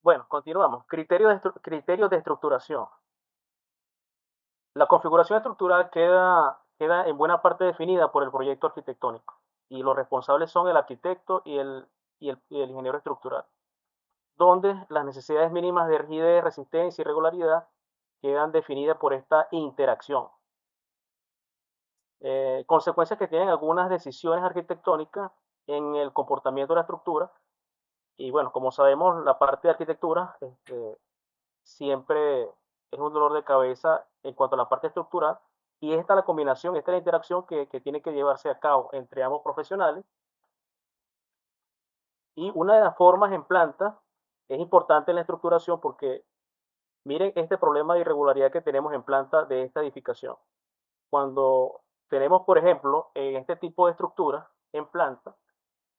Bueno, continuamos. Criterios de estructuración. La configuración estructural queda en buena parte definida por el proyecto arquitectónico y los responsables son el arquitecto y el ingeniero estructural, donde las necesidades mínimas de rigidez, resistencia y regularidad quedan definidas por esta interacción. Consecuencias que tienen algunas decisiones arquitectónicas en el comportamiento de la estructura. Y bueno, como sabemos, la parte de arquitectura siempre es un dolor de cabeza en cuanto a la parte estructural. Y esta es la combinación, esta es la interacción que tiene que llevarse a cabo entre ambos profesionales. Y una de las formas en planta es importante en la estructuración porque miren este problema de irregularidad que tenemos en planta de esta edificación. Cuando tenemos, por ejemplo, en este tipo de estructura en planta,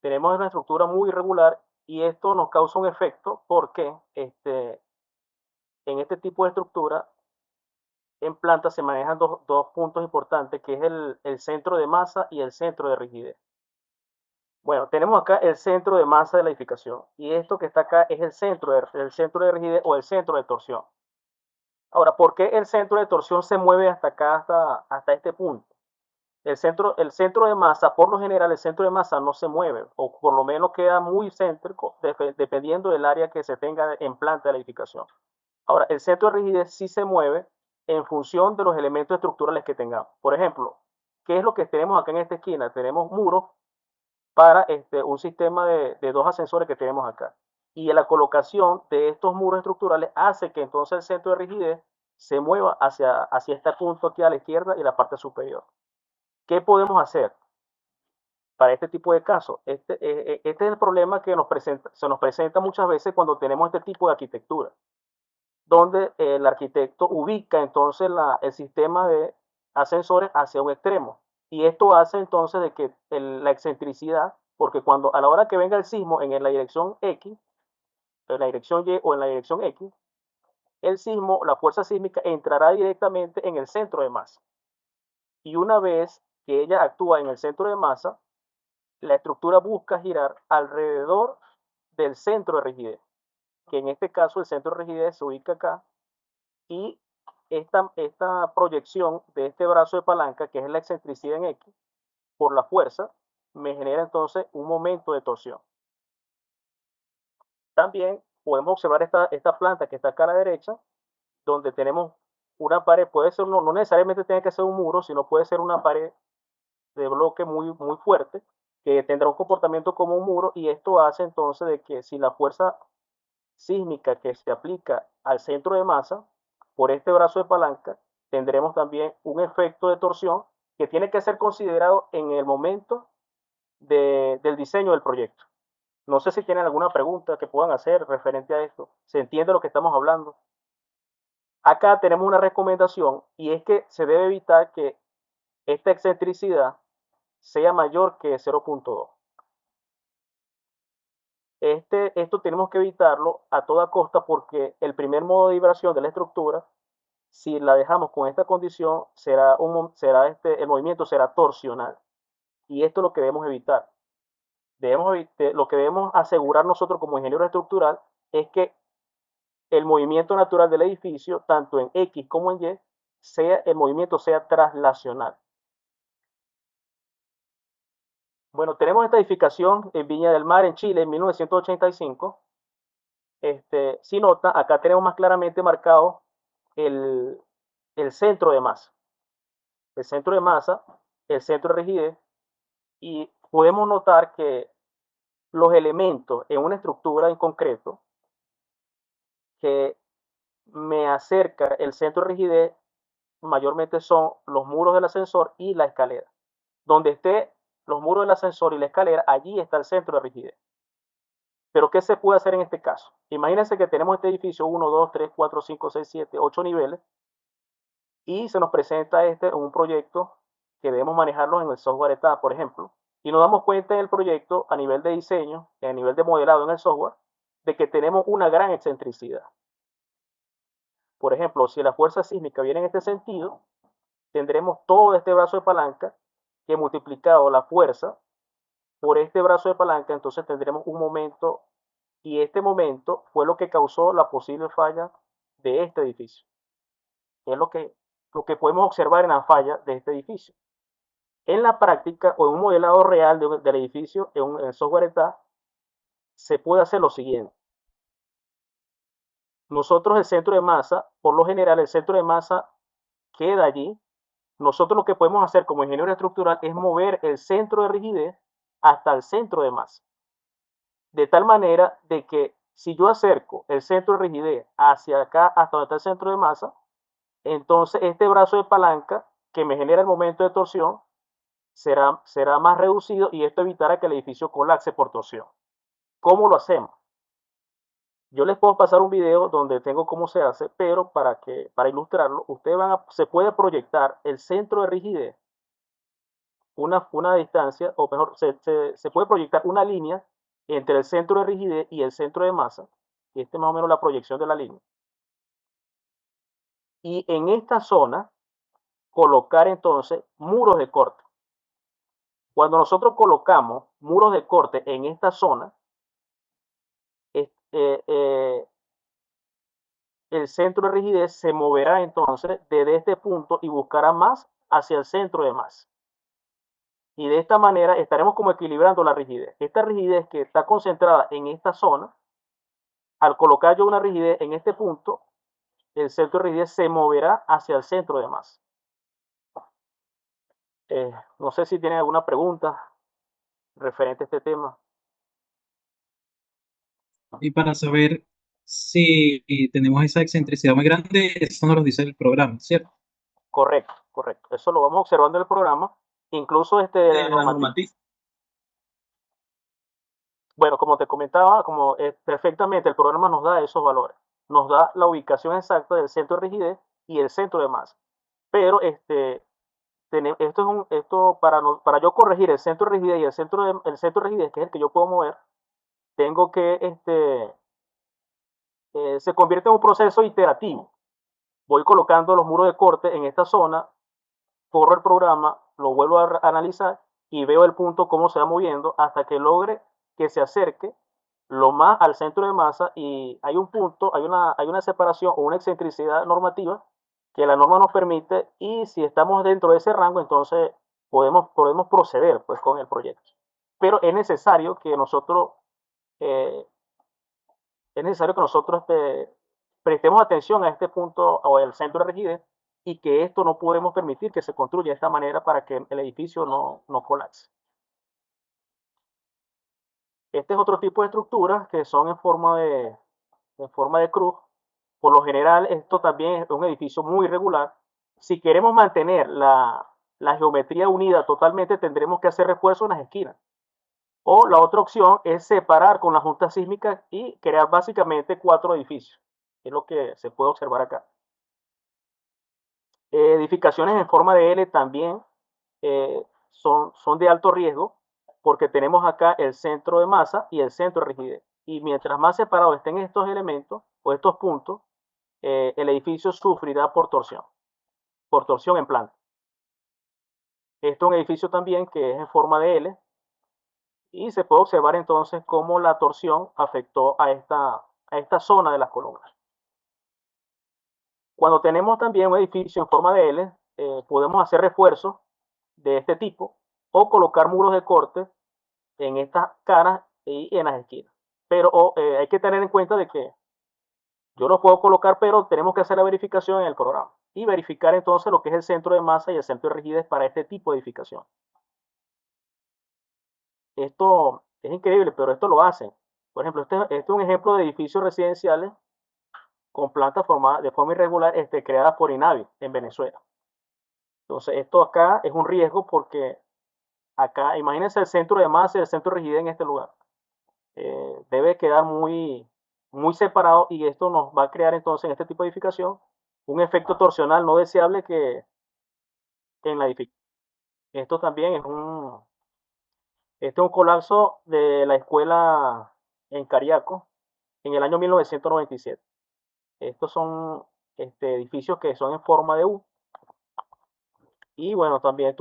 tenemos una estructura muy irregular y esto nos causa un efecto porque en este tipo de estructura en planta se manejan dos puntos importantes, que es el centro de masa y el centro de rigidez. Bueno, tenemos acá el centro de masa de la edificación y esto que está acá es el centro de rigidez o el centro de torsión. Ahora, ¿por qué el centro de torsión se mueve hasta acá, hasta este punto? El centro de masa, por lo general, el centro de masa no se mueve, o por lo menos queda muy céntrico, dependiendo del área que se tenga en planta de la edificación. Ahora, el centro de rigidez sí se mueve en función de los elementos estructurales que tengamos. Por ejemplo, ¿qué es lo que tenemos acá en esta esquina? Tenemos muros para un sistema de dos ascensores que tenemos acá. Y la colocación de estos muros estructurales hace que entonces el centro de rigidez se mueva hacia este punto aquí a la izquierda y la parte superior. ¿Qué podemos hacer para este tipo de casos? Este es el problema que se nos presenta muchas veces cuando tenemos este tipo de arquitectura, donde el arquitecto ubica entonces el sistema de ascensores hacia un extremo. Y esto hace entonces de que la excentricidad, porque cuando a la hora que venga el sismo en la dirección X, en la dirección Y o en la dirección X, el sismo, la fuerza sísmica entrará directamente en el centro de masa. Y una vez que ella actúa en el centro de masa, la estructura busca girar alrededor del centro de rigidez, que en este caso el centro de rigidez se ubica acá, y esta proyección de este brazo de palanca, que es la excentricidad en X, por la fuerza, me genera entonces un momento de torsión. También podemos observar esta planta que está acá a la derecha, donde tenemos una pared, puede ser, no necesariamente tiene que ser un muro, sino puede ser una pared de bloque muy, muy fuerte, que tendrá un comportamiento como un muro, y esto hace entonces de que si la fuerza sísmica que se aplica al centro de masa por este brazo de palanca, tendremos también un efecto de torsión que tiene que ser considerado en el momento del diseño del proyecto. No sé si tienen alguna pregunta que puedan hacer referente a esto. ¿Se entiende lo que estamos hablando? Acá tenemos una recomendación y es que se debe evitar que esta excentricidad sea mayor que 0.2. Esto tenemos que evitarlo a toda costa porque el primer modo de vibración de la estructura, si la dejamos con esta condición, el movimiento será torsional. Y esto es lo que debemos evitar. Lo que debemos asegurar nosotros como ingeniero estructural es que el movimiento natural del edificio, tanto en X como en Y, el movimiento sea traslacional. Bueno, tenemos esta edificación en Viña del Mar, en Chile, en 1985. Si nota, acá tenemos más claramente marcado el, el centro de masa. El centro de masa, el centro de rigidez, y podemos notar que los elementos en una estructura en concreto que me acerca el centro de rigidez mayormente son los muros del ascensor y la escalera. Donde esté los muros del ascensor y la escalera, allí está el centro de rigidez. Pero ¿qué se puede hacer en este caso? Imagínense que tenemos este edificio 1, 2, 3, 4, 5, 6, 7, 8 niveles y se nos presenta un proyecto que debemos manejarlo en el software ETA, por ejemplo, y nos damos cuenta en el proyecto a nivel de diseño, a nivel de modelado en el software, de que tenemos una gran excentricidad. Por ejemplo, si la fuerza sísmica viene en este sentido, tendremos todo este brazo de palanca que multiplicado la fuerza por este brazo de palanca, entonces tendremos un momento y este momento fue lo que causó la posible falla de este edificio. Es lo que podemos observar en la falla de este edificio. En la práctica o en un modelado real del edificio, en el software ETA, se puede hacer lo siguiente. Nosotros el centro de masa, por lo general el centro de masa queda allí. Nosotros lo que podemos hacer como ingeniero estructural es mover el centro de rigidez hasta el centro de masa. De tal manera de que si yo acerco el centro de rigidez hacia acá, hasta donde está el centro de masa, entonces este brazo de palanca que me genera el momento de torsión será más reducido y esto evitará que el edificio colapse por torsión. ¿Cómo lo hacemos? Yo les puedo pasar un video donde tengo cómo se hace, pero para ilustrarlo, ustedes se puede proyectar el centro de rigidez una distancia, o mejor, se puede proyectar una línea entre el centro de rigidez y el centro de masa. Y este es más o menos la proyección de la línea. Y en esta zona, colocar entonces muros de corte. Cuando nosotros colocamos muros de corte en esta zona, eh, eh, el centro de rigidez se moverá entonces desde este punto y buscará más hacia el centro de masa. Y de esta manera estaremos como equilibrando la rigidez. Esta rigidez que está concentrada en esta zona, al colocar yo una rigidez en este punto, el centro de rigidez se moverá hacia el centro de masa. No sé si tienen alguna pregunta referente a este tema. Y para saber si tenemos esa excentricidad muy grande, eso nos lo dice el programa, ¿cierto? Correcto, correcto. Eso lo vamos observando en el programa. Incluso la La normativa. normativa. Bueno, como te comentaba, perfectamente el programa nos da esos valores. Nos da la ubicación exacta del centro de rigidez y el centro de masa. Pero esto para yo corregir el centro de rigidez y el centro de rigidez, que es el que yo puedo mover, tengo que se convierte en un proceso iterativo. Voy colocando los muros de corte en esta zona, corro el programa, lo vuelvo a analizar y veo el punto cómo se va moviendo hasta que logre que se acerque lo más al centro de masa y hay un punto, hay una separación o una excentricidad normativa que la norma nos permite y si estamos dentro de ese rango, entonces podemos proceder pues, con el proyecto. Pero eh, es necesario que nosotros prestemos atención a este punto o el centro de rigidez y que esto no podemos permitir que se construya de esta manera para que el edificio no colapse. Este es otro tipo de estructuras que son en forma de cruz. Por lo general, esto también es un edificio muy irregular. Si queremos mantener la geometría unida totalmente, tendremos que hacer refuerzos en las esquinas. O la otra opción es separar con la junta sísmica y crear básicamente 4 edificios. Es lo que se puede observar acá. Edificaciones en forma de L también son de alto riesgo porque tenemos acá el centro de masa y el centro de rigidez. Y mientras más separados estén estos elementos o estos puntos, el edificio sufrirá por torsión en planta. Esto es un edificio también que es en forma de L y se puede observar entonces cómo la torsión afectó a esta zona de las columnas. Cuando tenemos también un edificio en forma de L, podemos hacer refuerzos de este tipo o colocar muros de corte en estas caras y en las esquinas. Pero hay que tener en cuenta de que yo los puedo colocar, pero tenemos que hacer la verificación en el programa y verificar entonces lo que es el centro de masa y el centro de rigidez para este tipo de edificación. Esto es increíble, pero esto lo hacen. Por ejemplo, este es un ejemplo de edificios residenciales con plantas formadas de forma irregular creadas por INAVI en Venezuela. Entonces, esto acá es un riesgo porque acá, imagínense el centro de masa y el centro de rigidez en este lugar. Debe quedar muy separado y esto nos va a crear entonces en este tipo de edificación un efecto torsional no deseable que en la edificación. Esto también este es un colapso de la escuela en Cariaco en el año 1997. Estos son edificios que son en forma de U y bueno, también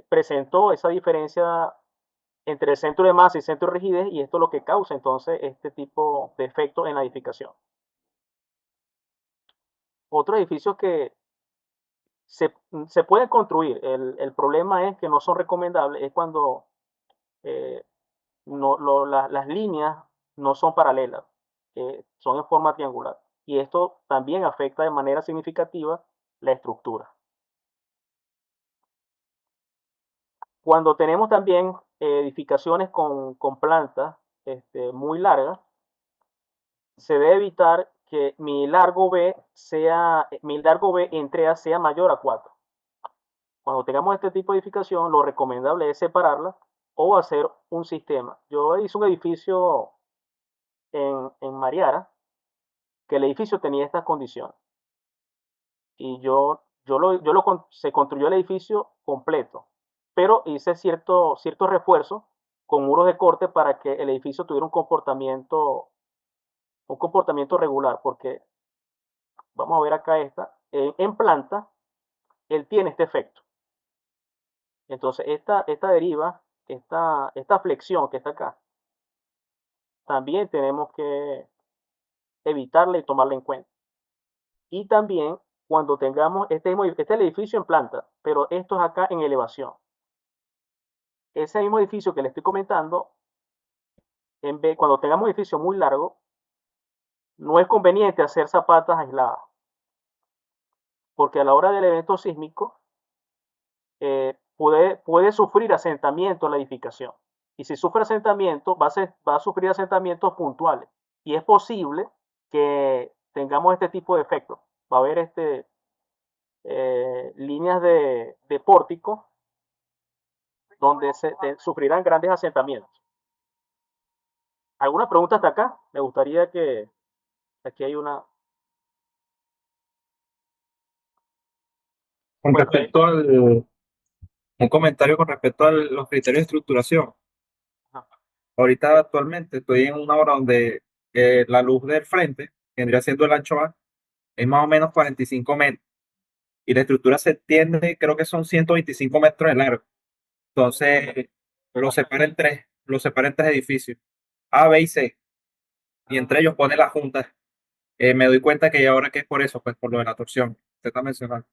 presentó esa diferencia entre el centro de masa y centro de rigidez, y esto es lo que causa entonces este tipo de efecto en la edificación. Otros edificios que se, se pueden construir, el problema es que no son recomendables, es cuando eh, las líneas no son paralelas, son en forma triangular. Y esto también afecta de manera significativa la estructura. Cuando tenemos también edificaciones con plantas muy largas, se debe evitar que mi largo B entre A sea mayor a 4. Cuando tengamos este tipo de edificación, lo recomendable es separarla o hacer un sistema. Yo hice un edificio en Mariara, que el edificio tenía estas condiciones. Y se construyó el edificio completo, pero hice cierto refuerzo con muros de corte para que el edificio tuviera un comportamiento regular, porque vamos a ver acá en planta, él tiene este efecto. Entonces, esta deriva, esta flexión que está acá, también tenemos que evitarla y tomarla en cuenta. Y también cuando tengamos este es el edificio en planta, pero esto es acá en elevación. Ese mismo edificio que le estoy comentando, cuando tengamos un edificio muy largo, no es conveniente hacer zapatas aisladas, porque a la hora del evento sísmico puede sufrir asentamiento en la edificación. Y si sufre asentamiento, va a sufrir asentamientos puntuales. Y es posible que tengamos este tipo de efectos. Va a haber líneas de pórtico donde sufrirán grandes asentamientos. ¿Alguna pregunta hasta acá? Me gustaría que aquí hay una. Con Bueno, respecto un comentario con respecto a los criterios de estructuración. Ahorita actualmente estoy en una hora donde la luz del frente, que vendría siendo el ancho A, es más o menos 45 metros. Y la estructura se extiende, creo que son 125 metros de largo. Entonces, lo separa en tres edificios, A, B y C. Y entre ellos pone las juntas. Me doy cuenta que ahora que es por eso, pues por lo de la torsión. Usted está mencionando.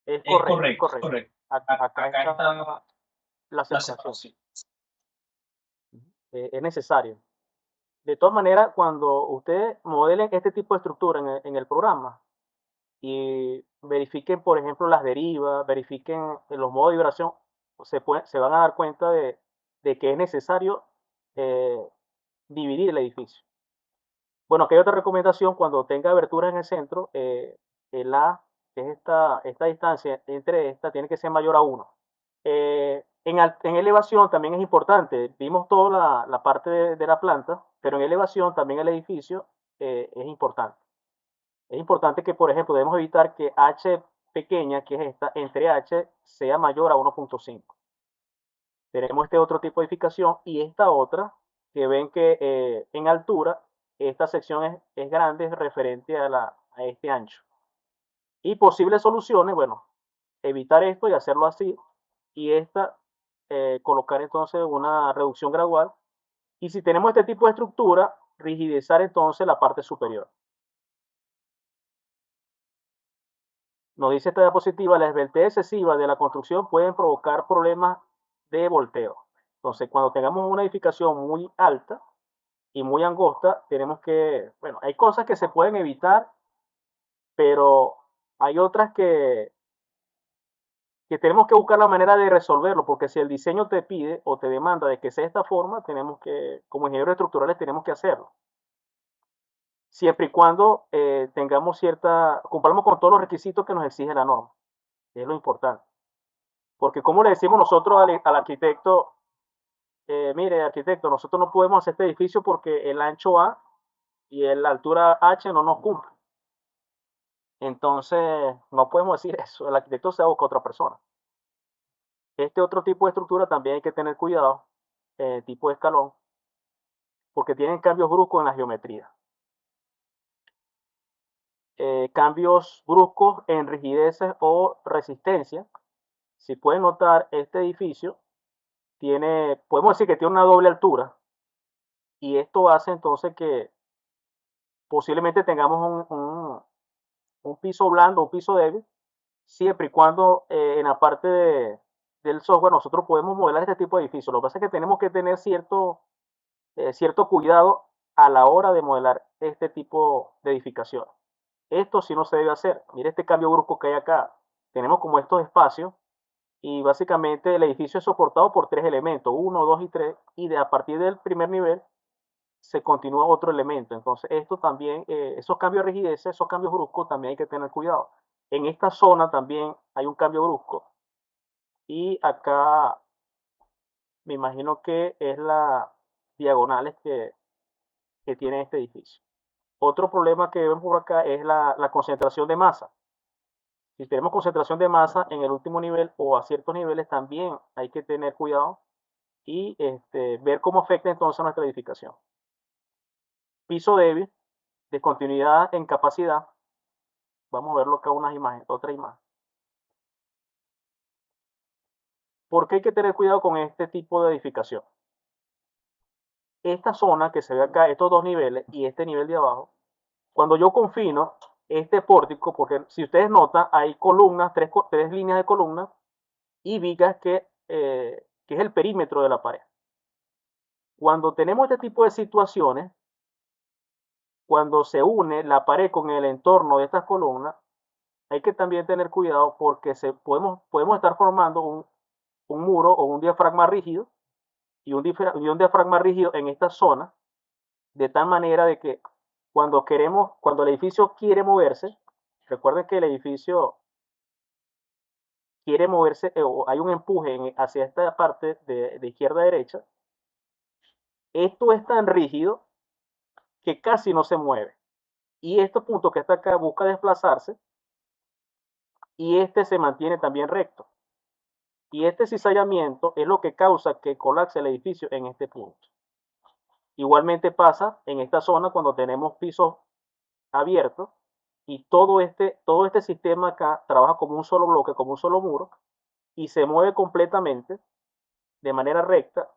es Es correcto, es correcto, es correcto. correcto. Acá Acá está está la la separación. separación. Es necesario. De todas maneras, cuando ustedes modelen este tipo de estructura en el programa y verifiquen, por ejemplo, las derivas, verifiquen los modos de vibración, se van a dar cuenta de que es necesario eh, dividir el edificio. Bueno, que hay otra recomendación, cuando tenga aberturas en el centro, el A, que es esta distancia entre esta, tiene que ser mayor a 1. En elevación también es importante, vimos toda la parte de la planta, pero en elevación también el edificio es importante. Es importante que, por ejemplo, debemos evitar que H pequeña, que es esta, entre H sea mayor a 1.5. Tenemos este otro tipo de edificación y esta otra, que ven que en altura esta sección es grande, es referente a este ancho. Y posibles soluciones, bueno, evitar esto y hacerlo así, y esta colocar entonces una reducción gradual. Y si tenemos este tipo de estructura, rigidizar entonces la parte superior. Nos dice esta diapositiva, la esbeltez excesiva de la construcción pueden provocar problemas de volteo. Entonces, cuando tengamos una edificación muy alta y muy angosta, tenemos bueno, hay cosas que se pueden evitar, pero hay otras que tenemos que buscar la manera de resolverlo, porque si el diseño te pide o te demanda de que sea de esta forma, como ingenieros estructurales, tenemos que hacerlo. Siempre y cuando cumplamos con todos los requisitos que nos exige la norma. Es lo importante. Porque como le decimos nosotros al arquitecto, mire, arquitecto, nosotros no podemos hacer este edificio porque el ancho A y la altura H no nos cumple. Entonces, no podemos decir eso. El arquitecto se va a buscar otra persona. Este otro tipo de estructura también hay que tener cuidado, tipo de escalón, porque tienen cambios bruscos en la geometría. Cambios bruscos en rigideces o resistencia. Si pueden notar, este edificio podemos decir que tiene una doble altura, y esto hace entonces que posiblemente tengamos un piso blando, un piso débil, siempre y cuando en la parte del software nosotros podemos modelar este tipo de edificios. Lo que pasa es que tenemos que tener cierto cuidado a la hora de modelar este tipo de edificaciones. Esto sí no se debe hacer. Mire este cambio brusco que hay acá. Tenemos como estos espacios y básicamente el edificio es soportado por tres elementos, 1, 2 y 3, y a partir del primer nivel se continúa otro elemento. Entonces, esto también, esos cambios de rigidez, esos cambios bruscos, también hay que tener cuidado. En esta zona también hay un cambio brusco y acá me imagino que es la diagonales que tiene este edificio. Otro problema que vemos por acá es la concentración de masa. Si tenemos concentración de masa en el último nivel o a ciertos niveles, también hay que tener cuidado y ver cómo afecta entonces nuestra edificación. Piso débil, descontinuidad en capacidad. Vamos a verlo acá unas imágenes, otra imagen. ¿Por qué hay que tener cuidado con este tipo de edificación? Esta zona que se ve acá, estos dos niveles y este nivel de abajo, cuando yo confino este pórtico, porque si ustedes notan, hay columnas, tres líneas de columnas y vigas que es el perímetro de la pared. Cuando tenemos este tipo de situaciones, cuando se une la pared con el entorno de estas columnas, hay que también tener cuidado porque podemos estar formando un muro o un diafragma rígido y un diafragma rígido en esta zona, de tal manera de que cuando el edificio quiere moverse, recuerden que el edificio quiere moverse o hay un empuje hacia esta parte de izquierda a derecha, esto es tan rígido que casi no se mueve. Y este punto que está acá busca desplazarse y este se mantiene también recto. Y este cizallamiento es lo que causa que colapse el edificio en este punto. Igualmente pasa en esta zona cuando tenemos pisos abiertos y todo este sistema acá trabaja como un solo bloque, como un solo muro y se mueve completamente de manera recta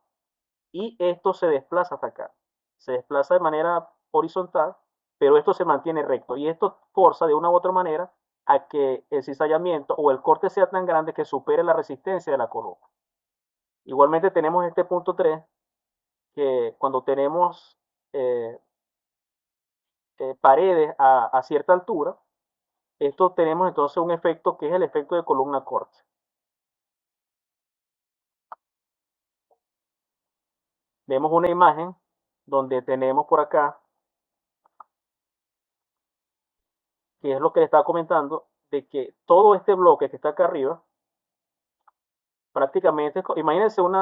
y esto se desplaza hasta acá. Se desplaza de manera horizontal, pero esto se mantiene recto y esto forza de una u otra manera a que el cizallamiento o el corte sea tan grande que supere la resistencia de la columna. Igualmente tenemos este punto 3, que cuando tenemos eh, paredes a cierta altura, esto tenemos entonces un efecto que es el efecto de columna corte. Vemos una imagen donde tenemos por acá, que es lo que le estaba comentando, de que todo este bloque que está acá arriba, prácticamente, imagínense un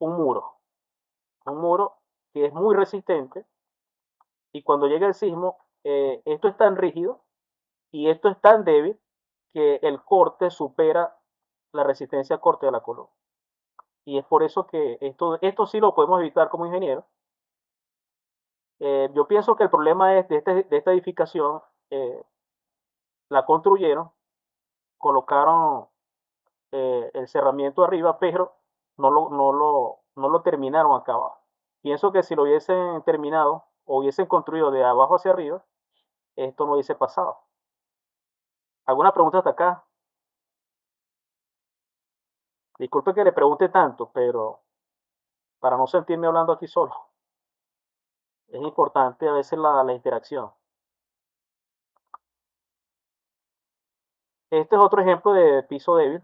muro que es muy resistente y cuando llega el sismo, esto es tan rígido y esto es tan débil que el corte supera la resistencia al corte de la columna. Y es por eso que esto sí lo podemos evitar como ingeniero. Yo pienso que el problema es de esta edificación, la construyeron, colocaron el cerramiento arriba, pero no lo terminaron acá abajo. Pienso que si lo hubiesen terminado o hubiesen construido de abajo hacia arriba, esto no hubiese pasado. ¿Alguna pregunta hasta acá? Disculpe que le pregunte tanto, pero para no sentirme hablando aquí solo, es importante a veces la interacción. Este es otro ejemplo de piso débil.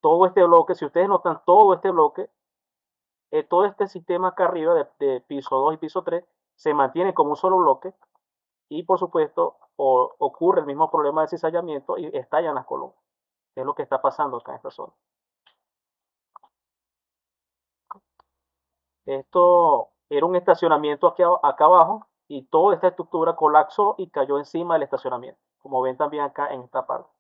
Todo este bloque, si ustedes notan, todo este bloque, todo este sistema acá arriba de piso 2 y piso 3 se mantiene como un solo bloque y por supuesto ocurre el mismo problema de cizallamiento y estallan las columnas, que es lo que está pasando acá en esta zona. Esto era un estacionamiento acá abajo y toda esta estructura colapsó y cayó encima del estacionamiento, como ven también acá en esta parte.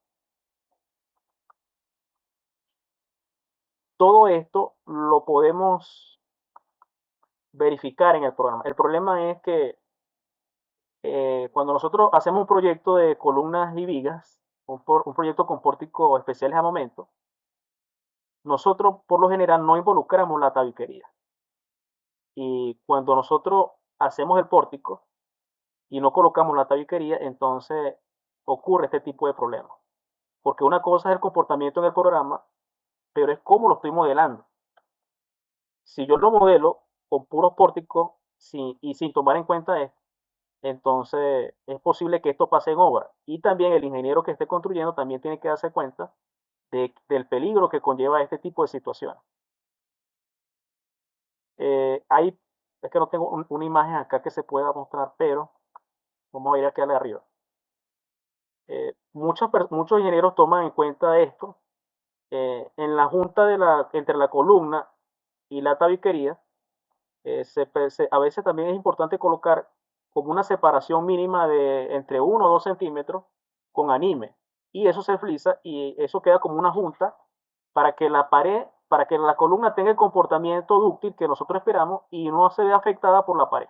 Todo esto lo podemos verificar en el programa. El problema es que cuando nosotros hacemos un proyecto de columnas y vigas, un proyecto con pórticos especiales a momento, nosotros por lo general no involucramos la tabiquería. Y cuando nosotros hacemos el pórtico y no colocamos la tabiquería, entonces ocurre este tipo de problemas. Porque una cosa es el comportamiento en el programa, pero es cómo lo estoy modelando. Si yo lo modelo con puros pórticos y sin tomar en cuenta esto, entonces es posible que esto pase en obra. Y también el ingeniero que esté construyendo también tiene que darse cuenta del peligro que conlleva este tipo de situaciones. Es que no tengo una imagen acá que se pueda mostrar, pero vamos a ir aquí a la de arriba. Muchos ingenieros toman en cuenta esto en la junta entre la columna y la tabiquería. A veces también es importante colocar como una separación mínima de entre 1 o 2 centímetros con anime. Y eso se flisa y eso queda como una junta para que la pared, para que la columna tenga el comportamiento dúctil que nosotros esperamos y no se vea afectada por la pared.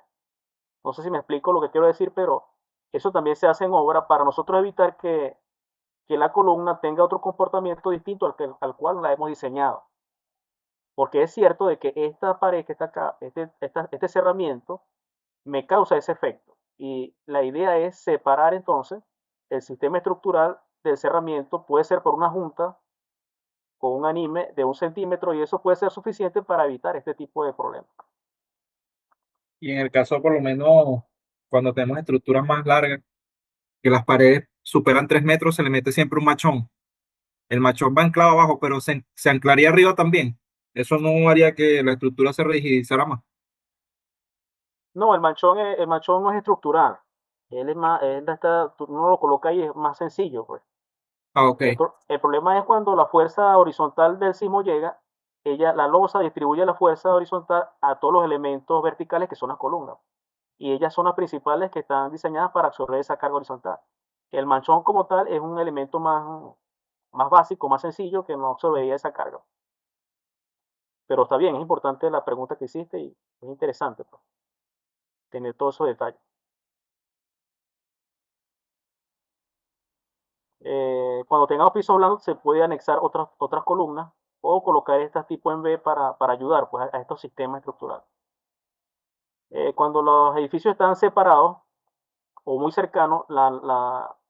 No sé si me explico lo que quiero decir, pero eso también se hace en obra para nosotros evitar que la columna tenga otro comportamiento distinto al cual la hemos diseñado. Porque es cierto de que esta pared que está acá, este cerramiento, me causa ese efecto. Y la idea es separar entonces el sistema estructural del cerramiento, puede ser por una junta con un anime de 1 centímetro y eso puede ser suficiente para evitar este tipo de problemas. Y en el caso, por lo menos, cuando tenemos estructuras más largas, que las paredes superan 3 metros, se le mete siempre un machón. El machón va anclado abajo, pero se anclaría arriba también. Eso no haría que la estructura se rigidizara más. No, el manchón no es estructural. Uno lo coloca ahí, es más sencillo, pues. Ah, ok. El problema es cuando la fuerza horizontal del sismo llega, la losa distribuye la fuerza horizontal a todos los elementos verticales que son las columnas. Y ellas son las principales que están diseñadas para absorber esa carga horizontal. El manchón como tal es un elemento más básico, más sencillo, que no absorbería esa carga. Pero está bien, es importante la pregunta que hiciste y es interesante, pues, tener todos esos detalles. Cuando tengamos pisos blandos se puede anexar otras columnas o colocar estas tipo en B para ayudar, pues, a estos sistemas estructurales. Cuando los edificios están separados o muy cercanos,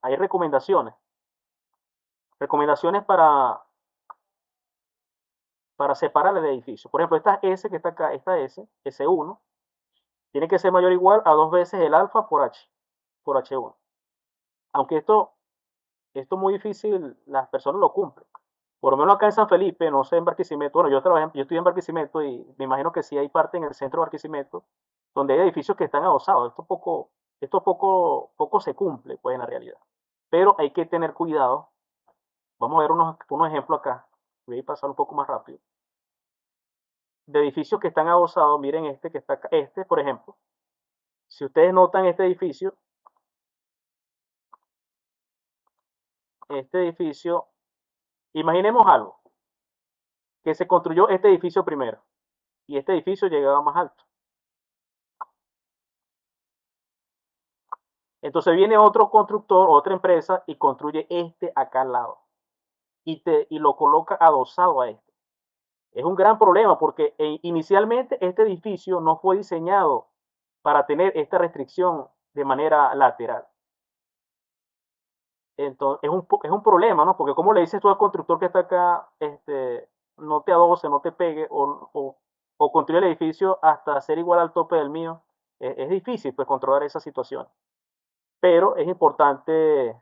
hay recomendaciones. Recomendaciones para separar el edificio. Por ejemplo, esta S que está acá, esta S1, tiene que ser mayor o igual a 2 veces el alfa por H1. Aunque esto es muy difícil, las personas lo cumplen. Por lo menos acá en San Felipe, no sé en Barquisimeto, bueno, yo estoy en Barquisimeto y me imagino que sí hay parte en el centro de Barquisimeto donde hay edificios que están adosados. Poco se cumple, pues, en la realidad. Pero hay que tener cuidado. Vamos a ver unos ejemplos acá. Voy a pasar un poco más rápido. De edificios que están adosados, miren este que está acá. Este, por ejemplo, si ustedes notan este edificio, imaginemos algo, que se construyó este edificio primero y este edificio llegaba más alto. Entonces viene otro constructor, otra empresa y construye este acá al lado y lo coloca adosado a este. Es un gran problema porque inicialmente este edificio no fue diseñado para tener esta restricción de manera lateral. Entonces es un problema, ¿no? Porque como le dices tú al constructor que está acá, no te adose, no te pegue o construye el edificio hasta ser igual al tope del mío. Es difícil, pues, controlar esa situación. Pero es importante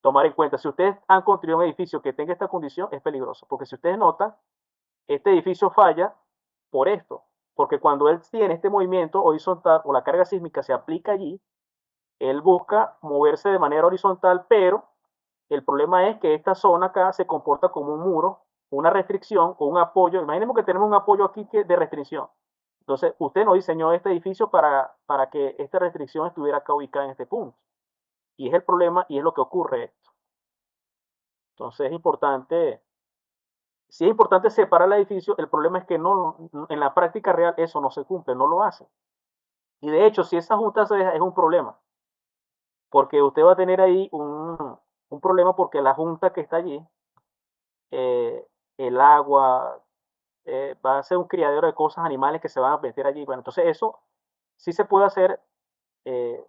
tomar en cuenta, si ustedes han construido un edificio que tenga esta condición, es peligroso, porque si ustedes notan, este edificio falla por esto, porque cuando él tiene este movimiento horizontal o la carga sísmica se aplica allí, él busca moverse de manera horizontal, pero el problema es que esta zona acá se comporta como un muro, una restricción o un apoyo. Imaginemos que tenemos un apoyo aquí de restricción. Entonces, usted no diseñó este edificio para que esta restricción estuviera acá ubicada en este punto. Y es el problema y es lo que ocurre esto. Entonces sí es importante separar el edificio, el problema es que en la práctica real eso no se cumple, no lo hacen. Y de hecho, si esa junta se deja, es un problema, porque usted va a tener ahí un problema porque la junta que está allí el agua, va a ser un criadero de cosas, animales que se van a meter allí. Bueno, entonces eso sí se puede hacer,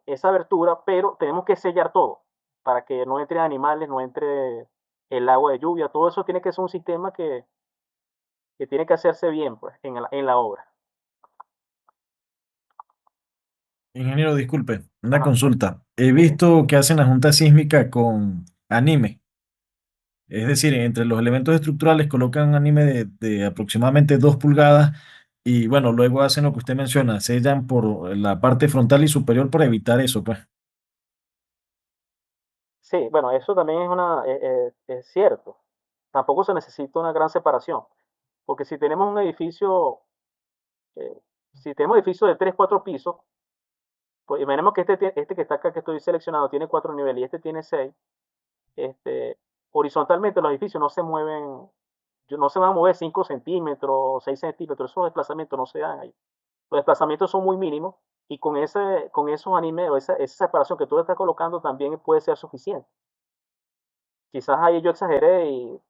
esa abertura, pero tenemos que sellar todo para que no entren animales, no entre el agua de lluvia, todo eso tiene que ser un sistema que tiene que hacerse bien pues, en la obra. Ingeniero, disculpe, una Ajá, consulta. He dime. visto que hacen la junta sísmica con anime. Es decir, entre los elementos estructurales colocan un anime de aproximadamente 2 pulgadas y bueno, luego hacen lo que usted menciona, sellan por la parte frontal y superior para evitar eso, pues. Sí, bueno, eso también es cierto. Tampoco se necesita una gran separación, porque si tenemos un edificio, eh, si tenemos edificio de 3 4 pisos, pues imaginemos que este que está acá, que estoy seleccionado, tiene 4 niveles y este tiene 6. este, Horizontalmente los edificios no se mueven, no se van a mover 5 centímetros, 6 centímetros, esos desplazamientos no se dan ahí. Los desplazamientos son muy mínimos y con esos animes o esa separación que tú le estás colocando también puede ser suficiente. Quizás ahí yo exageré y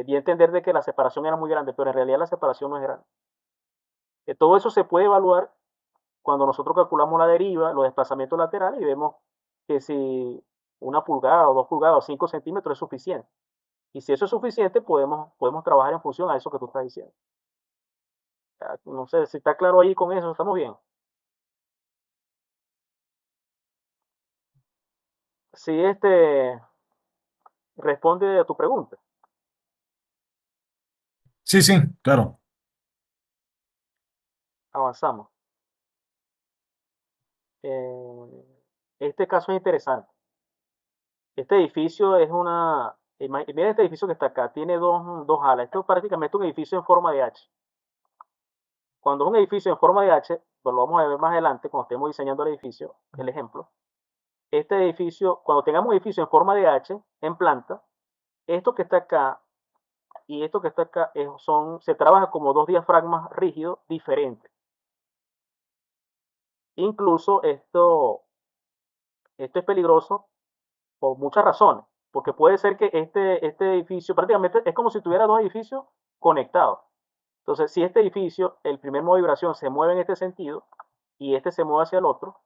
di a entender de que la separación era muy grande, pero en realidad la separación no es grande. Todo eso se puede evaluar cuando nosotros calculamos la deriva, los desplazamientos laterales y vemos que si 1 pulgada o 2 pulgadas o 5 centímetros es suficiente. Y si eso es suficiente, podemos trabajar en función a eso que tú estás diciendo. No sé si está claro ahí con eso, estamos bien. Si responde a tu pregunta, Sí, sí, claro. avanzamos. Eh, este caso es interesante. Este edificio es mira este edificio que está acá, tiene dos alas. Esto es prácticamente un edificio en forma de H. Cuando es un edificio en forma de H, pues lo vamos a ver más adelante cuando estemos diseñando el edificio, el ejemplo. Este edificio, cuando tengamos un edificio en forma de H, en planta, esto que está acá y esto que está acá se trabaja como dos diafragmas rígidos diferentes. Incluso esto es peligroso por muchas razones, porque puede ser que este edificio prácticamente es como si tuviera dos edificios conectados. Entonces, si este edificio, el primer modo de vibración se mueve en este sentido y este se mueve hacia el otro,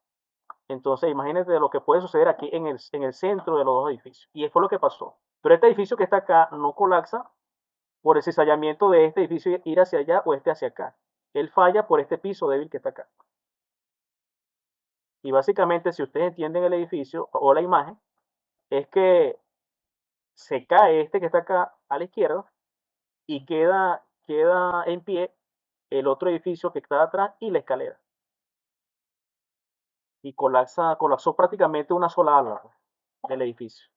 entonces imagínate lo que puede suceder aquí en el centro de los dos edificios. Y eso fue lo que pasó. Pero este edificio que está acá no colapsa por el cizallamiento de este edificio ir hacia allá o este hacia acá. Él falla por este piso débil que está acá. Y básicamente, si ustedes entienden el edificio o la imagen, es que se cae este que está acá a la izquierda y queda en pie el otro edificio que está atrás y la escalera. Y colapsó prácticamente una sola ala del edificio.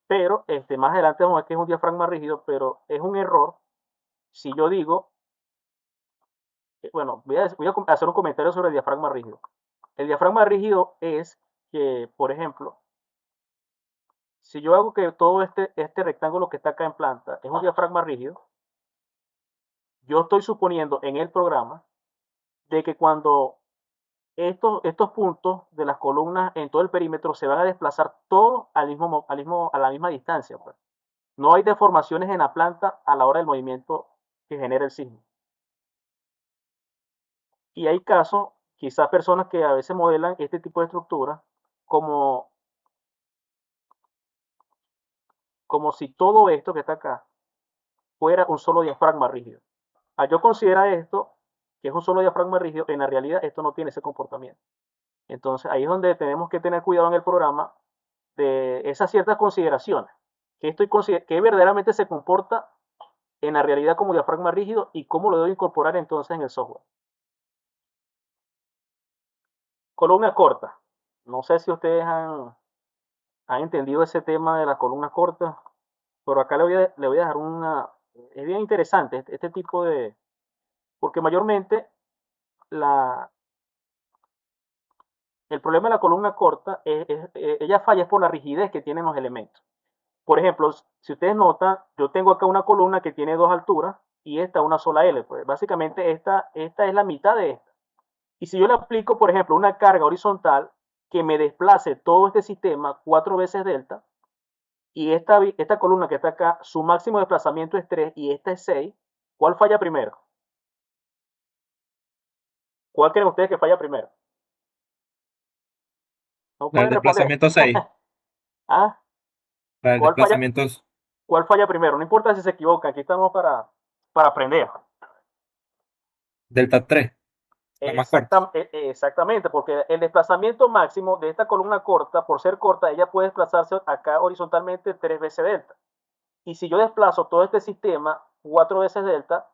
Pero más adelante vamos a ver que es un diafragma rígido, pero es un error si yo digo, bueno, voy a hacer un comentario sobre el diafragma rígido. El diafragma rígido es que, por ejemplo, si yo hago que todo este rectángulo que está acá en planta es un diafragma rígido, yo estoy suponiendo en el programa de que cuando estos puntos de las columnas en todo el perímetro se van a desplazar todos a la misma distancia, pues. No hay deformaciones en la planta a la hora del movimiento que genera el sismo. Y hay casos, quizás personas que a veces modelan este tipo de estructura como, como si todo esto que está acá fuera un solo diafragma rígido. Al yo considerar esto, que es un solo diafragma rígido, en la realidad esto no tiene ese comportamiento. Entonces ahí es donde tenemos que tener cuidado en el programa de esas ciertas consideraciones, que verdaderamente se comporta en la realidad como diafragma rígido y cómo lo debo incorporar entonces en el software. Columna corta. No sé si ustedes han entendido ese tema de la columna corta, pero acá le voy a dejar es bien interesante este tipo porque mayormente la, el problema de la columna corta, ella falla por la rigidez que tienen los elementos. Por ejemplo, si ustedes notan, yo tengo acá una columna que tiene dos alturas y esta una sola L. Pues básicamente esta es la mitad de esta. Y si yo le aplico, por ejemplo, una carga horizontal que me desplace todo este sistema 4 veces delta, y esta columna que está acá, su máximo desplazamiento es 3 y esta es 6, ¿cuál falla primero? ¿Cuál creen ustedes que falla primero? No La del pueden responder. desplazamiento 6. ¿Ah? La del ¿Cuál falla, desplazamiento ¿Cuál falla primero? No importa si se equivocan, aquí estamos para aprender. delta 3, la más corta. Exactamente, porque el desplazamiento máximo de esta columna corta, por ser corta, ella puede desplazarse acá horizontalmente 3 veces delta. Y si yo desplazo todo este sistema 4 veces delta,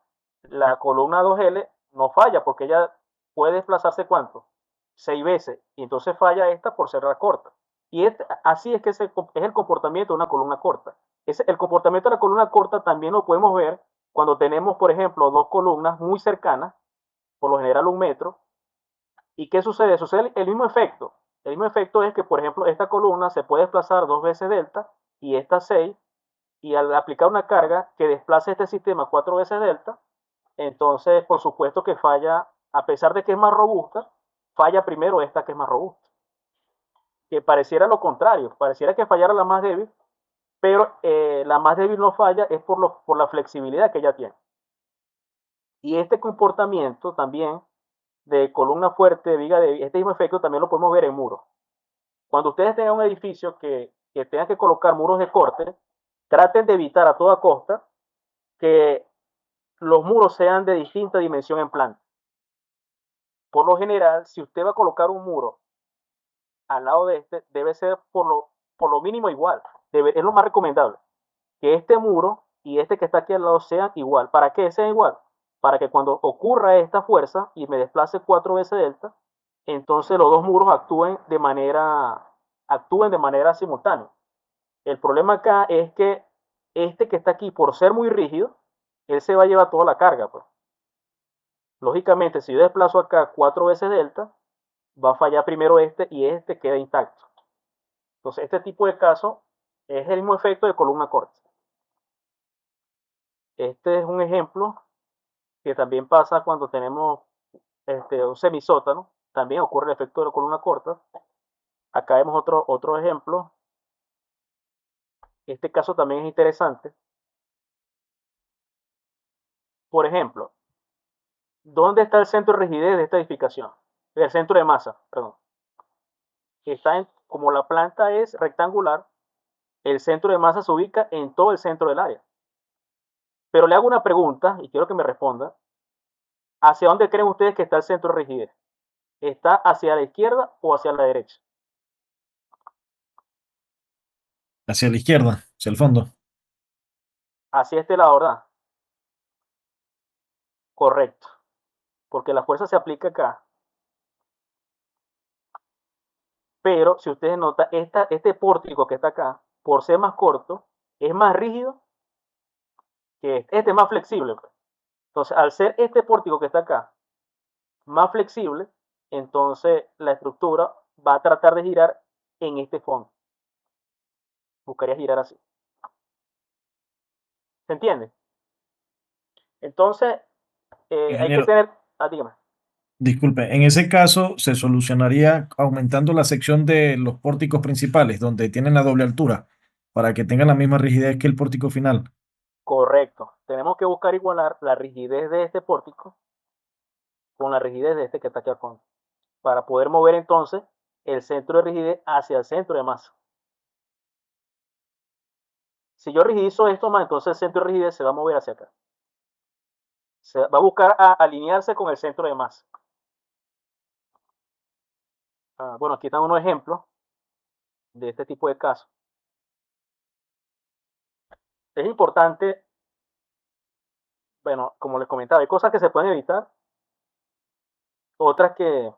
la columna 2L no falla, porque ella puede desplazarse ¿cuánto? 6 veces. Y entonces falla esta por ser la corta. Y así es que es el comportamiento de una columna corta. El comportamiento de la columna corta también lo podemos ver cuando tenemos, por ejemplo, dos columnas muy cercanas, por lo general 1 metro. ¿Y qué sucede? Sucede el mismo efecto. El mismo efecto es que, por ejemplo, esta columna se puede desplazar 2 veces delta y esta 6, y al aplicar una carga que desplace este sistema 4 veces delta, entonces por supuesto que falla, a pesar de que es más robusta, falla primero esta que es más robusta. Que pareciera lo contrario, pareciera que fallara la más débil, pero la más débil no falla, es por la flexibilidad que ella tiene. Y este comportamiento también de columna fuerte, viga débil, este mismo efecto también lo podemos ver en muros. Cuando ustedes tengan un edificio que tengan que colocar muros de corte, traten de evitar a toda costa que los muros sean de distinta dimensión en planta. Por lo general, si usted va a colocar un muro al lado de este, debe ser por lo mínimo igual. Es lo más recomendable. Que este muro y este que está aquí al lado sean igual. ¿Para qué sean igual? Para que cuando ocurra esta fuerza y me desplace 4 veces delta, entonces los dos muros actúen de manera simultánea. El problema acá es que este que está aquí, por ser muy rígido, él se va a llevar toda la carga, pues. Lógicamente, si yo desplazo acá 4 veces delta, va a fallar primero este y este queda intacto. Entonces, este tipo de caso es el mismo efecto de columna corta. Este es un ejemplo que también pasa cuando tenemos un semisótano. También ocurre el efecto de la columna corta. Acá vemos otro ejemplo. Este caso también es interesante. Por ejemplo, ¿dónde está el centro de rigidez de esta edificación? El centro de masa, perdón. Como la planta es rectangular, el centro de masa se ubica en todo el centro del área. Pero le hago una pregunta y quiero que me responda. ¿Hacia dónde creen ustedes que está el centro de rigidez? ¿Está hacia la izquierda o hacia la derecha? Hacia la izquierda, hacia el fondo. Hacia este lado, ¿verdad? Correcto. Porque la fuerza se aplica acá. Pero si ustedes notan, este pórtico que está acá, por ser más corto, es más rígido que este es más flexible, pues. Entonces, al ser este pórtico que está acá más flexible, entonces la estructura va a tratar de girar en este fondo. Buscaría girar así. ¿Se entiende? Entonces, hay que Ingeniero, tener... dígame. disculpe, en ese caso se solucionaría aumentando la sección de los pórticos principales, donde tienen la doble altura, para que tengan la misma rigidez que el pórtico final. Correcto. Tenemos que buscar igualar la rigidez de este pórtico con la rigidez de este que está aquí al fondo, para poder mover entonces el centro de rigidez hacia el centro de masa. Si yo rigidizo esto más, entonces el centro de rigidez se va a mover hacia acá. Se va a buscar alinearse con el centro de masa. Bueno, aquí están unos ejemplos de este tipo de casos. Es importante, bueno, como les comentaba, hay cosas que se pueden evitar, otras que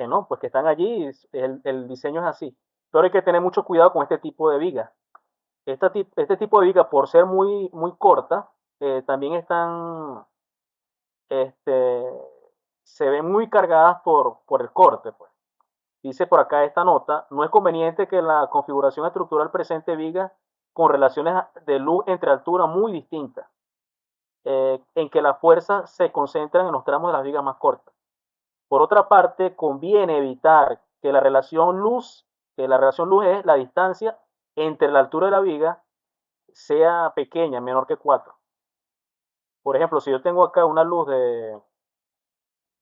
no, pues que están allí, el diseño es así. Pero hay que tener mucho cuidado con este tipo de vigas. Este tipo de vigas, por ser muy corta, también este, se ven muy cargadas por el corte, pues. Dice por acá esta nota, no es conveniente que la configuración estructural presente vigas con relaciones de luz entre alturas muy distintas, en que la fuerza se concentran en los tramos de las vigas más cortas. Por otra parte, conviene evitar que la relación luz es la distancia entre la altura de la viga sea pequeña, menor que 4. Por ejemplo, si yo tengo acá una luz de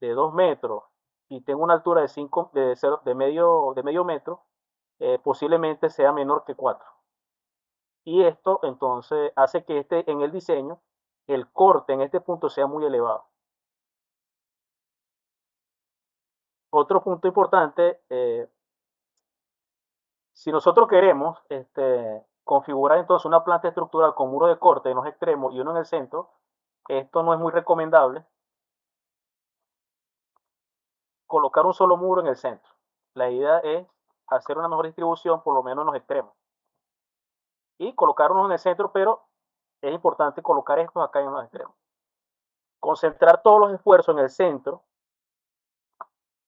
2 metros y tengo una altura de, 5, de medio metro, posiblemente sea menor que 4. Y esto entonces hace que en el diseño el corte en este punto sea muy elevado. Otro punto importante, si nosotros queremos configurar entonces una planta estructural con muro de corte en los extremos y uno en el centro, esto no es muy recomendable colocar un solo muro en el centro. La idea es hacer una mejor distribución, por lo menos en los extremos. Y colocar uno en el centro, pero es importante colocar estos acá en los extremos. Concentrar todos los esfuerzos en el centro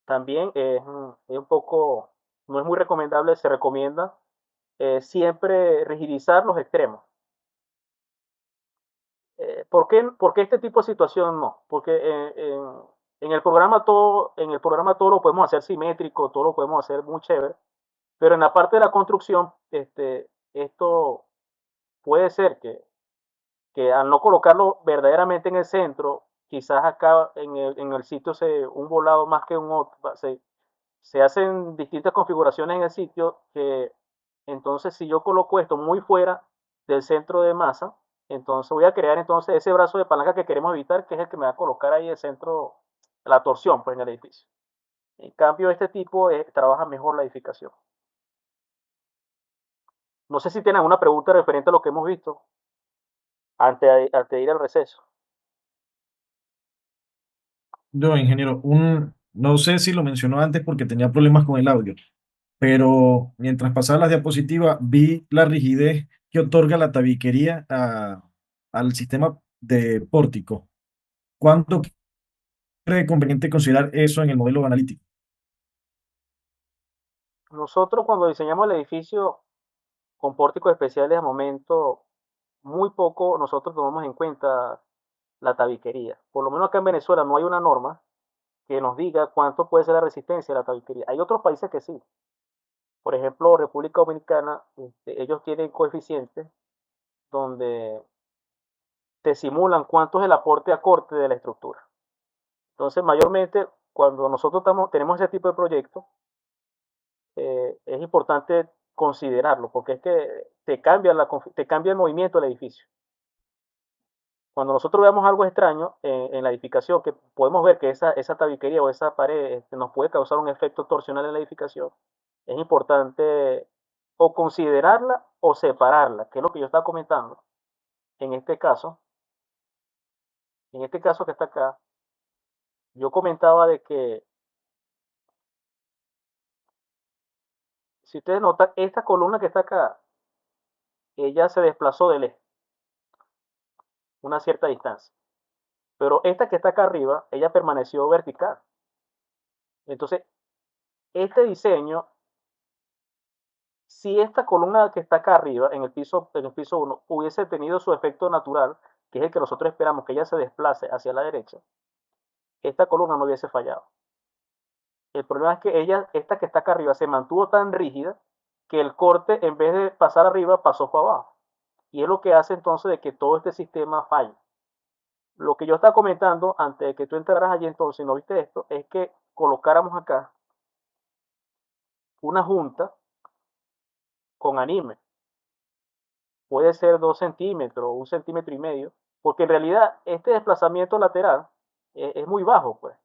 también es un poco, no es muy recomendable, se recomienda siempre rigidizar los extremos. ¿Por qué este tipo de situación no? Porque en el programa todo lo podemos hacer simétrico, todo lo podemos hacer muy chévere, pero en la parte de la construcción, esto puede ser que al no colocarlo verdaderamente en el centro, quizás acá en el sitio un volado más que un otro, se hacen distintas configuraciones en el sitio que entonces si yo coloco esto muy fuera del centro de masa, entonces voy a crear entonces ese brazo de palanca que queremos evitar, que es el que me va a colocar ahí el centro, la torsión pues, en el edificio. En cambio, este tipo trabaja mejor la edificación. No sé si tienen alguna pregunta referente a lo que hemos visto antes de ir al receso. No, ingeniero, no sé si lo mencionó antes porque tenía problemas con el audio, pero mientras pasaba las diapositivas vi la rigidez que otorga la tabiquería al sistema de pórtico. ¿Cuánto cree conveniente considerar eso en el modelo analítico? Nosotros cuando diseñamos el edificio con pórticos especiales de momento, muy poco nosotros tomamos en cuenta la tabiquería. Por lo menos acá en Venezuela no hay una norma que nos diga cuánto puede ser la resistencia de la tabiquería. Hay otros países que sí. Por ejemplo, República Dominicana, ellos tienen coeficientes donde te simulan cuánto es el aporte a corte de la estructura. Entonces, mayormente, cuando nosotros tenemos ese tipo de proyectos, es importante considerarlo, porque es que te cambia el movimiento del edificio. Cuando nosotros veamos algo extraño en la edificación, que podemos ver que esa tabiquería o esa pared nos puede causar un efecto torsional en la edificación, es importante o considerarla o separarla, que es lo que yo estaba comentando. En este caso, que está acá, yo comentaba de que si ustedes notan, esta columna que está acá, ella se desplazó del eje una cierta distancia. Pero esta que está acá arriba, ella permaneció vertical. Entonces, este diseño, si esta columna que está acá arriba, en el piso 1, hubiese tenido su efecto natural, que es el que nosotros esperamos, que ella se desplace hacia la derecha, esta columna no hubiese fallado. El problema es que esta que está acá arriba, se mantuvo tan rígida que el corte, en vez de pasar arriba, pasó para abajo. Y es lo que hace entonces de que todo este sistema falle. Lo que yo estaba comentando antes de que tú entraras allí entonces y no viste esto, es que colocáramos acá una junta con anime. Puede ser 2 centímetros, 1,5 centímetros, porque en realidad este desplazamiento lateral es muy bajo, pues.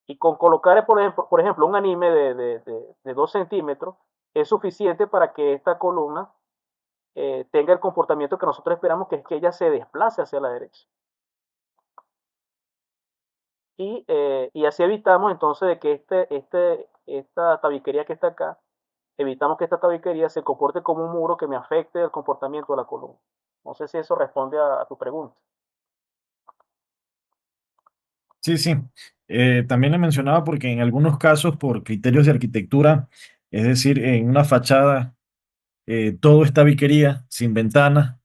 Y con colocar, por ejemplo un anime de 2 centímetros es suficiente para que esta columna tenga el comportamiento que nosotros esperamos, que es que ella se desplace hacia la derecha. Y así evitamos entonces de que esta tabiquería que está acá, evitamos que esta tabiquería se comporte como un muro que me afecte el comportamiento de la columna. No sé si eso responde a tu pregunta. Sí, sí. También le mencionaba porque en algunos casos, por criterios de arquitectura, es decir, en una fachada, todo es tabiquería, sin ventana,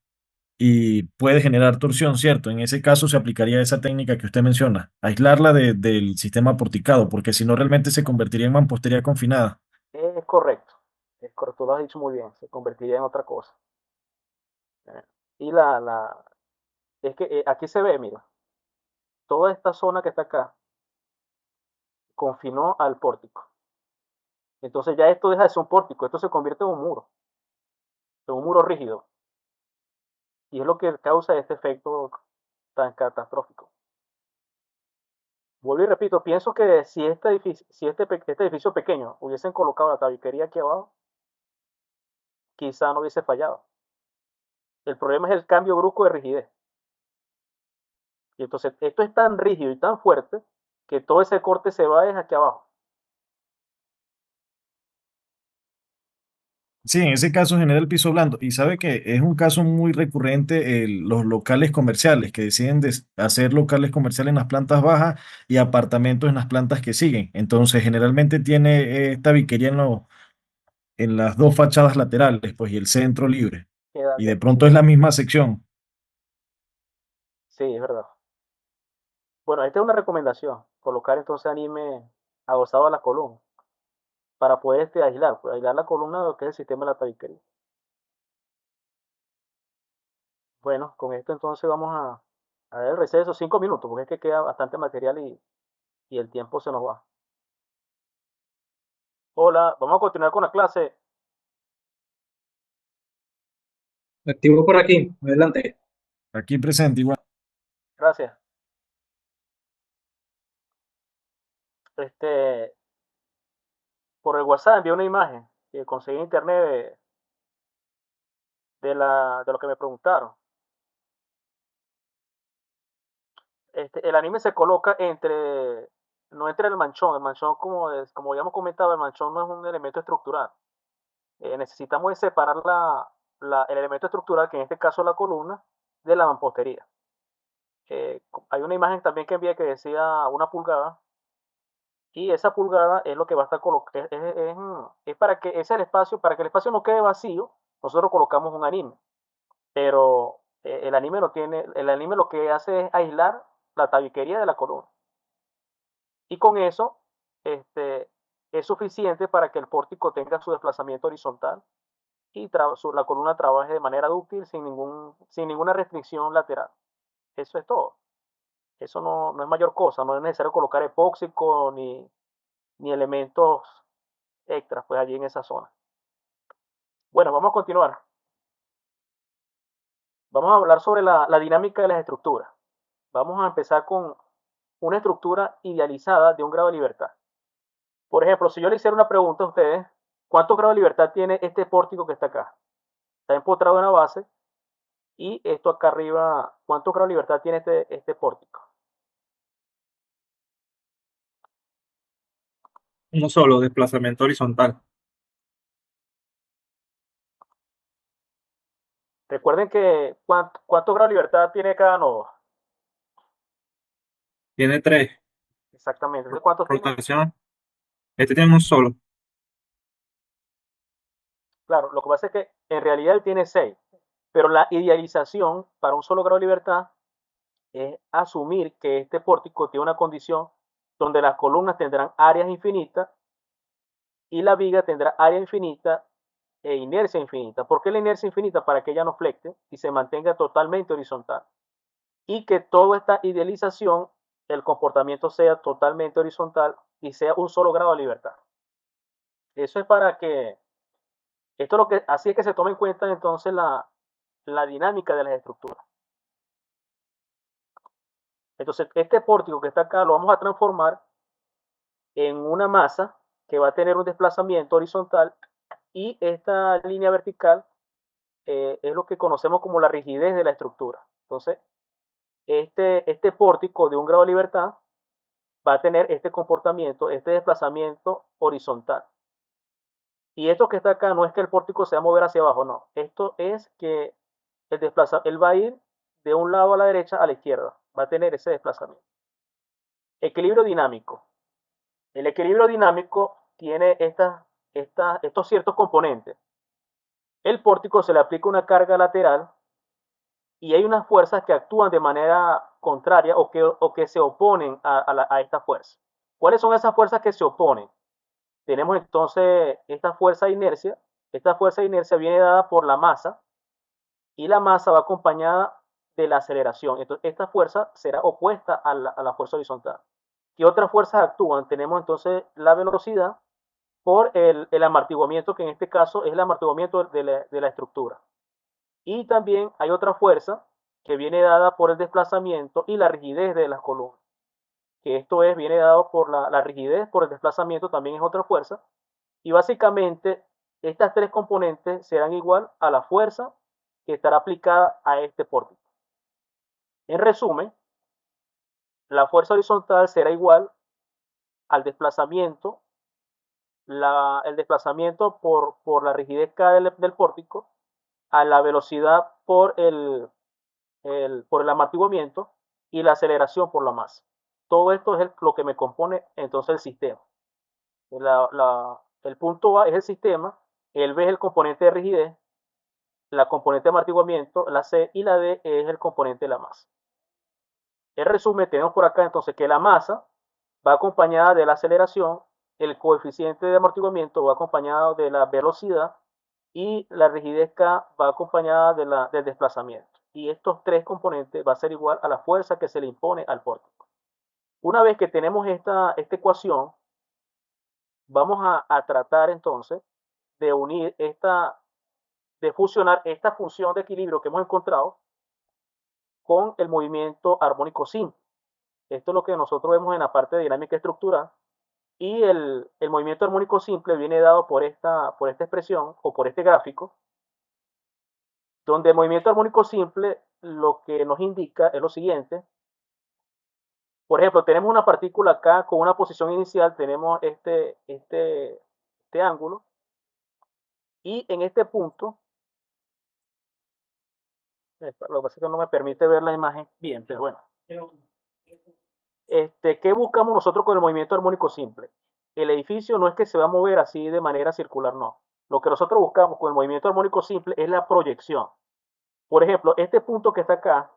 y puede generar torsión, ¿cierto? En ese caso se aplicaría esa técnica que usted menciona, aislarla del sistema porticado, porque si no realmente se convertiría en mampostería confinada. Es correcto. Es correcto, tú lo has dicho muy bien, se convertiría en otra cosa. Eh, Y es que aquí se ve, mira, toda esta zona que está acá confinó al pórtico. Entonces ya esto deja de ser un pórtico, esto se convierte en un muro rígido. Y es lo que causa este efecto tan catastrófico. Vuelvo y repito, pienso que si este edificio, si este edificio pequeño hubiesen colocado la tabiquería aquí abajo, quizá no hubiese fallado. El problema es el cambio brusco de rigidez. Y entonces esto es tan rígido y tan fuerte que todo ese corte se va desde aquí abajo. Sí, en ese caso genera el piso blando. Y sabe que es un caso muy recurrente los locales comerciales que deciden hacer locales comerciales en las plantas bajas y apartamentos en las plantas que siguen. Entonces, generalmente tiene tabiquería en las dos fachadas laterales, pues, y el centro libre. Queda, Y de pronto es la misma sección. sí, es verdad. Bueno, esta es una recomendación, colocar entonces anime adosado a la columna para poder aislar, pues, aislar la columna de lo que es el sistema de la tabiquería. Bueno, con esto entonces vamos a ver el receso 5 minutos, porque es que queda bastante material y el tiempo se nos va. Hola, vamos a continuar con la clase. Activo por aquí, adelante. Aquí presente igual. Gracias. Este, por el WhatsApp envié una imagen que conseguí en internet de lo que me preguntaron. El anime se coloca no entre el manchón como ya hemos comentado, el manchón no es un elemento estructural. Necesitamos separar el elemento estructural, que en este caso es la columna, de la mampostería. Hay una imagen también que envié que decía 1 pulgada, y esa pulgada es lo que va a estar colocado, es para que es el espacio, para que el espacio no quede vacío, nosotros colocamos un anime, pero el anime lo que hace es aislar la tabiquería de la columna. Y con eso este, es suficiente para que el pórtico tenga su desplazamiento horizontal y la columna trabaje de manera dúctil sin ninguna restricción lateral. Eso es todo. Eso no es mayor cosa, no es necesario colocar epóxico ni elementos extras pues allí en esa zona. Bueno, vamos a continuar. Vamos a hablar sobre la dinámica de las estructuras. Vamos a empezar con una estructura idealizada de un grado de libertad. Por ejemplo, si yo le hiciera una pregunta a ustedes, ¿cuántos grados de libertad tiene este pórtico que está acá? Está empotrado en la base y esto acá arriba, ¿cuántos grados de libertad tiene este pórtico? Uno solo, desplazamiento horizontal. Recuerden que ¿cuántos grados de libertad tiene cada nodo? Tiene tres. Exactamente. ¿Entonces cuántos tiene? Rotación. Este tiene uno solo. Claro, lo que pasa es que en realidad él tiene 6, pero la idealización para un solo grado de libertad es asumir que este pórtico tiene una condición donde las columnas tendrán áreas infinitas y la viga tendrá área infinita e inercia infinita. ¿Por qué la inercia infinita? Para que ella no flecte y se mantenga totalmente horizontal. Y que toda esta idealización, el comportamiento sea totalmente horizontal y sea un solo grado de libertad. Eso es para que, así es que se toma en cuenta entonces la dinámica de las estructuras. Entonces, este pórtico que está acá lo vamos a transformar en una masa que va a tener un desplazamiento horizontal y esta línea vertical es lo que conocemos como la rigidez de la estructura. Entonces, este pórtico de un grado de libertad va a tener este comportamiento, este desplazamiento horizontal. Y esto que está acá no es que el pórtico se va a mover hacia abajo, no. Esto es que él va a ir de un lado a la derecha a la izquierda. Va a tener ese desplazamiento. Equilibrio dinámico. El equilibrio dinámico tiene estos ciertos componentes. El pórtico se le aplica una carga lateral y hay unas fuerzas que actúan de manera contraria o que se oponen a esta fuerza. ¿Cuáles son esas fuerzas que se oponen? Tenemos entonces esta fuerza de inercia Esta fuerza de inercia viene dada por la masa y la masa va acompañada de la aceleración. Entonces, esta fuerza será opuesta a la fuerza horizontal. ¿Qué otras fuerzas actúan? Tenemos entonces la velocidad por el amortiguamiento, que en este caso es el amortiguamiento de la estructura. Y también hay otra fuerza que viene dada por el desplazamiento y la rigidez de las columnas. Que esto viene dado por la rigidez, por el desplazamiento, también es otra fuerza. Y básicamente estas tres componentes serán igual a la fuerza que estará aplicada a este pórtico. En resumen, la fuerza horizontal será igual al desplazamiento, el desplazamiento por la rigidez K del pórtico, a la velocidad por el amortiguamiento y la aceleración por la masa. Todo esto es lo que me compone entonces el sistema. El punto A es el sistema, el B es el componente de rigidez, la componente de amortiguamiento, la C y la D es el componente de la masa. En resumen, tenemos por acá entonces que la masa va acompañada de la aceleración, el coeficiente de amortiguamiento va acompañado de la velocidad y la rigidez K va acompañada del desplazamiento. Y estos tres componentes va a ser igual a la fuerza que se le impone al pórtico. Una vez que tenemos esta ecuación, vamos a tratar entonces de unir de fusionar esta función de equilibrio que hemos encontrado con el movimiento armónico simple. Esto es lo que nosotros vemos en la parte de dinámica estructural. Y el movimiento armónico simple viene dado por esta expresión o por este gráfico, donde el movimiento armónico simple lo que nos indica es lo siguiente. Por ejemplo, tenemos una partícula acá con una posición inicial, tenemos este ángulo, y en este punto, lo que pasa es que no me permite ver la imagen bien, pero bueno. ¿Qué buscamos nosotros con el movimiento armónico simple? El edificio no es que se va a mover así de manera circular, no. Lo que nosotros buscamos con el movimiento armónico simple es la proyección. Por ejemplo, este punto que está acá,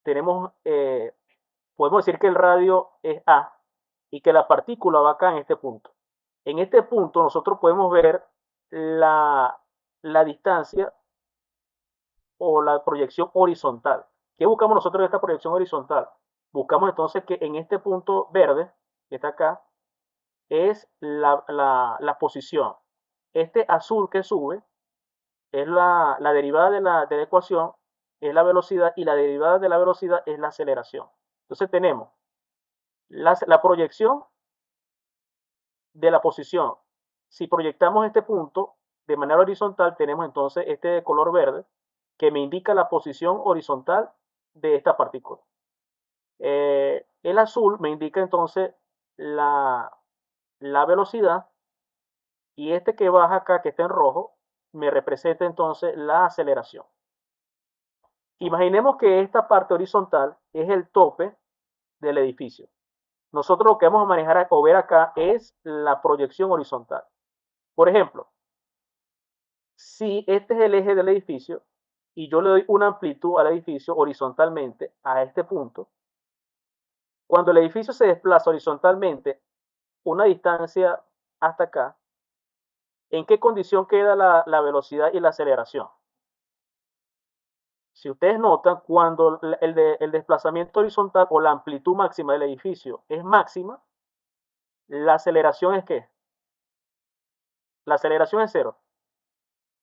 podemos decir que el radio es A y que la partícula va acá en este punto. En este punto nosotros podemos ver la distancia o la proyección horizontal. ¿Qué buscamos nosotros en esta proyección horizontal? Buscamos entonces que en este punto verde, que está acá, es la posición. Este azul que sube es la derivada de la ecuación, es la velocidad, y la derivada de la velocidad es la aceleración. Entonces tenemos la proyección de la posición. Si proyectamos este punto de manera horizontal, tenemos entonces este de color verde que me indica la posición horizontal de esta partícula. El azul me indica entonces la velocidad, y este que baja acá, que está en rojo, me representa entonces la aceleración. Imaginemos que esta parte horizontal es el tope del edificio. Nosotros lo que vamos a manejar o ver acá es la proyección horizontal. Por ejemplo, si este es el eje del edificio y yo le doy una amplitud al edificio horizontalmente a este punto, cuando el edificio se desplaza horizontalmente una distancia hasta acá, ¿en qué condición queda la velocidad y la aceleración? Si ustedes notan, cuando el desplazamiento horizontal o la amplitud máxima del edificio es máxima, la aceleración es ¿qué? La aceleración es cero.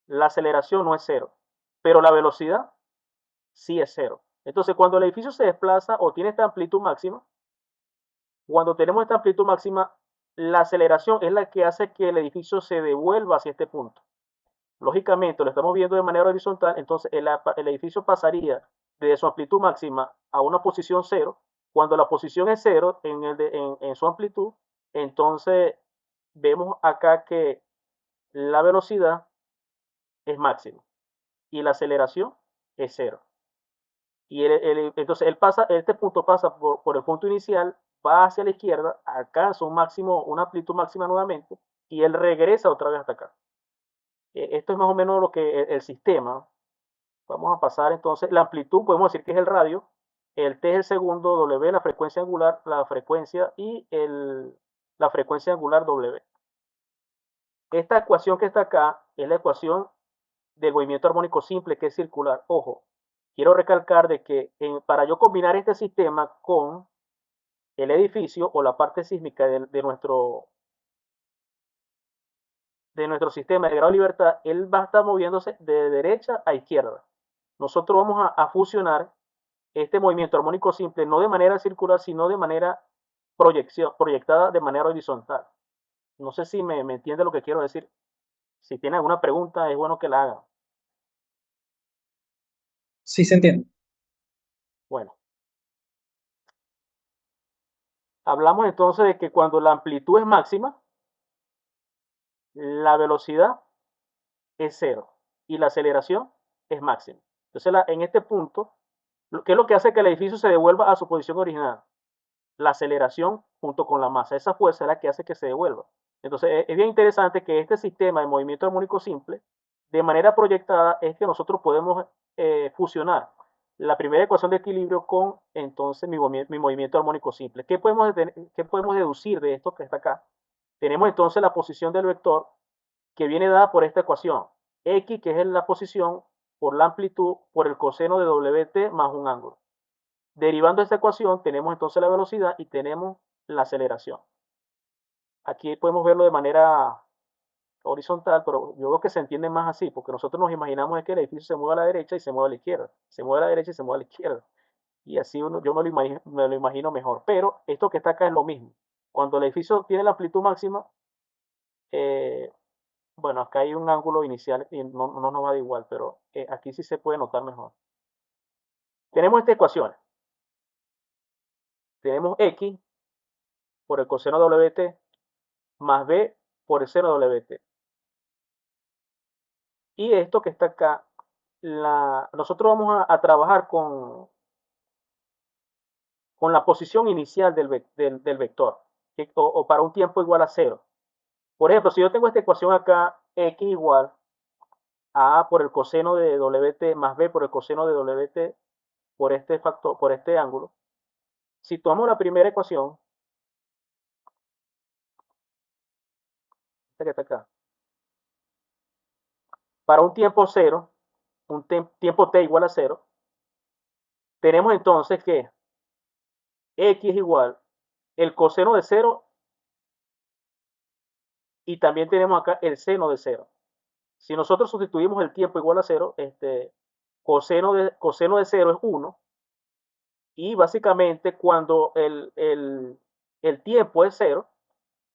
La aceleración no es cero, pero la velocidad sí es cero. Entonces, cuando el edificio se desplaza o tiene esta amplitud máxima, cuando tenemos esta amplitud máxima, la aceleración es la que hace que el edificio se devuelva hacia este punto. Lógicamente, lo estamos viendo de manera horizontal, entonces el edificio pasaría de su amplitud máxima a una posición cero. Cuando la posición es cero en su amplitud, entonces vemos acá que la velocidad es máxima y la aceleración es cero. Y entonces este punto pasa por el punto inicial, va hacia la izquierda, alcanza una amplitud máxima nuevamente, y él regresa otra vez hasta acá. Esto es más o menos lo que el sistema. Vamos a pasar entonces, la amplitud podemos decir que es el radio, el T es el segundo, W la frecuencia angular, la frecuencia, y la frecuencia angular W. esta ecuación que está acá es la ecuación del movimiento armónico simple, que es circular. Ojo, quiero recalcar de que para yo combinar este sistema con el edificio o la parte sísmica de nuestro sistema de grado de libertad, él va a estar moviéndose de derecha a izquierda. Nosotros vamos a fusionar este movimiento armónico simple no de manera circular, sino de manera proyectada de manera horizontal. No sé si me entiende lo que quiero decir. Si tiene alguna pregunta, es bueno que la hagan. Sí, se entiende. Bueno, hablamos entonces de que cuando la amplitud es máxima, la velocidad es cero y la aceleración es máxima. Entonces, en este punto, ¿qué es lo que hace que el edificio se devuelva a su posición original? La aceleración junto con la masa. Esa fuerza es la que hace que se devuelva. Entonces, es bien interesante que este sistema de movimiento armónico simple, de manera proyectada, es que nosotros podemos fusionar la primera ecuación de equilibrio con entonces mi movimiento armónico simple. ¿Qué podemos deducir de esto que está acá? Tenemos entonces la posición del vector que viene dada por esta ecuación. X, que es la posición, por la amplitud, por el coseno de WT más un ángulo. Derivando esta ecuación, tenemos entonces la velocidad y tenemos la aceleración. Aquí podemos verlo de manera horizontal, pero yo veo que se entiende más así, porque nosotros nos imaginamos es que el edificio se mueve a la derecha y se mueve a la izquierda, se mueve a la derecha y se mueve a la izquierda. Y así yo me lo imagino mejor. Pero esto que está acá es lo mismo. Cuando el edificio tiene la amplitud máxima, eh, bueno, acá hay un ángulo inicial y no nos va a dar igual, pero aquí sí se puede notar mejor. Tenemos esta ecuación. Tenemos X por el coseno de WT más B por el seno de WT. Y esto que está acá, nosotros vamos a trabajar con la posición inicial del vector, o para un tiempo igual a cero. Por ejemplo, si yo tengo esta ecuación acá, X igual a A por el coseno de WT más B por el coseno de WT por este factor, por este ángulo. Si tomamos la primera ecuación, esta que está acá, para un tiempo cero, un tiempo t igual a cero, tenemos entonces que X es igual el coseno de cero y también tenemos acá el seno de cero. Si nosotros sustituimos el tiempo igual a cero, coseno de cero es 1 y básicamente cuando el tiempo es cero,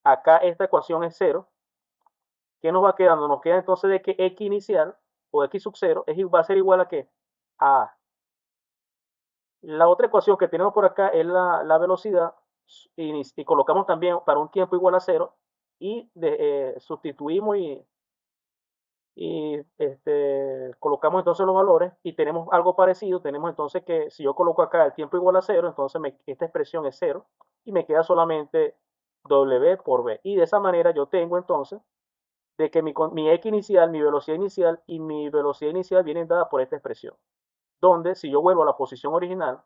acá esta ecuación es cero. ¿Qué nos va quedando? Nos queda entonces de que x inicial o x sub 0 va a ser igual a ¿qué? A A. La otra ecuación que tenemos por acá es la velocidad y colocamos también para un tiempo igual a 0 y sustituimos y colocamos entonces los valores y tenemos algo parecido. Tenemos entonces que si yo coloco acá el tiempo igual a 0, entonces esta expresión es 0 y me queda solamente W por B. Y de esa manera yo tengo entonces de que mi X inicial, mi velocidad inicial y mi velocidad inicial vienen dadas por esta expresión. Donde si yo vuelvo a la posición original,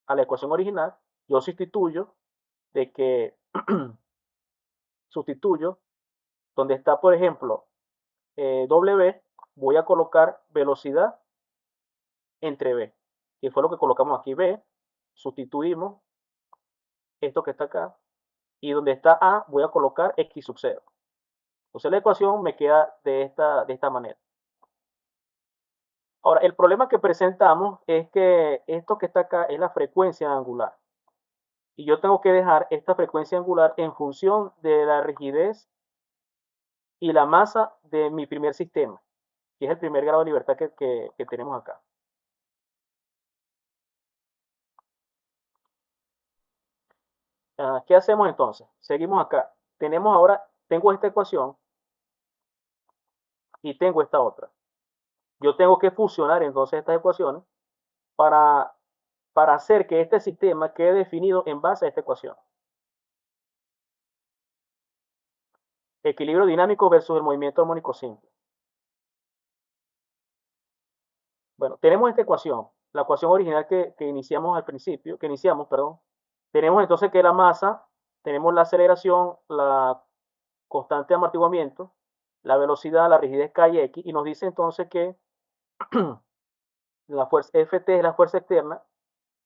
a la ecuación original, yo sustituyo de que sustituyo donde está, por ejemplo, W, voy a colocar velocidad entre B, que fue lo que colocamos aquí, B, sustituimos esto que está acá, y donde está A, voy a colocar X sub 0. Entonces la ecuación me queda de esta manera. Ahora, el problema que presentamos es que esto que está acá es la frecuencia angular. Y yo tengo que dejar esta frecuencia angular en función de la rigidez y la masa de mi primer sistema, que es el primer grado de libertad que tenemos acá. ¿Qué hacemos entonces? Seguimos acá. Tengo esta ecuación y tengo esta otra. Yo tengo que fusionar entonces estas ecuaciones para, para hacer que este sistema quede definido en base a esta ecuación. Equilibrio dinámico versus el movimiento armónico simple. Bueno, tenemos esta ecuación, la ecuación original que iniciamos al principio, perdón. Tenemos entonces que la masa, tenemos la aceleración, constante de amortiguamiento, la velocidad, la rigidez K y X, y nos dice entonces que la fuerza Ft es la fuerza externa,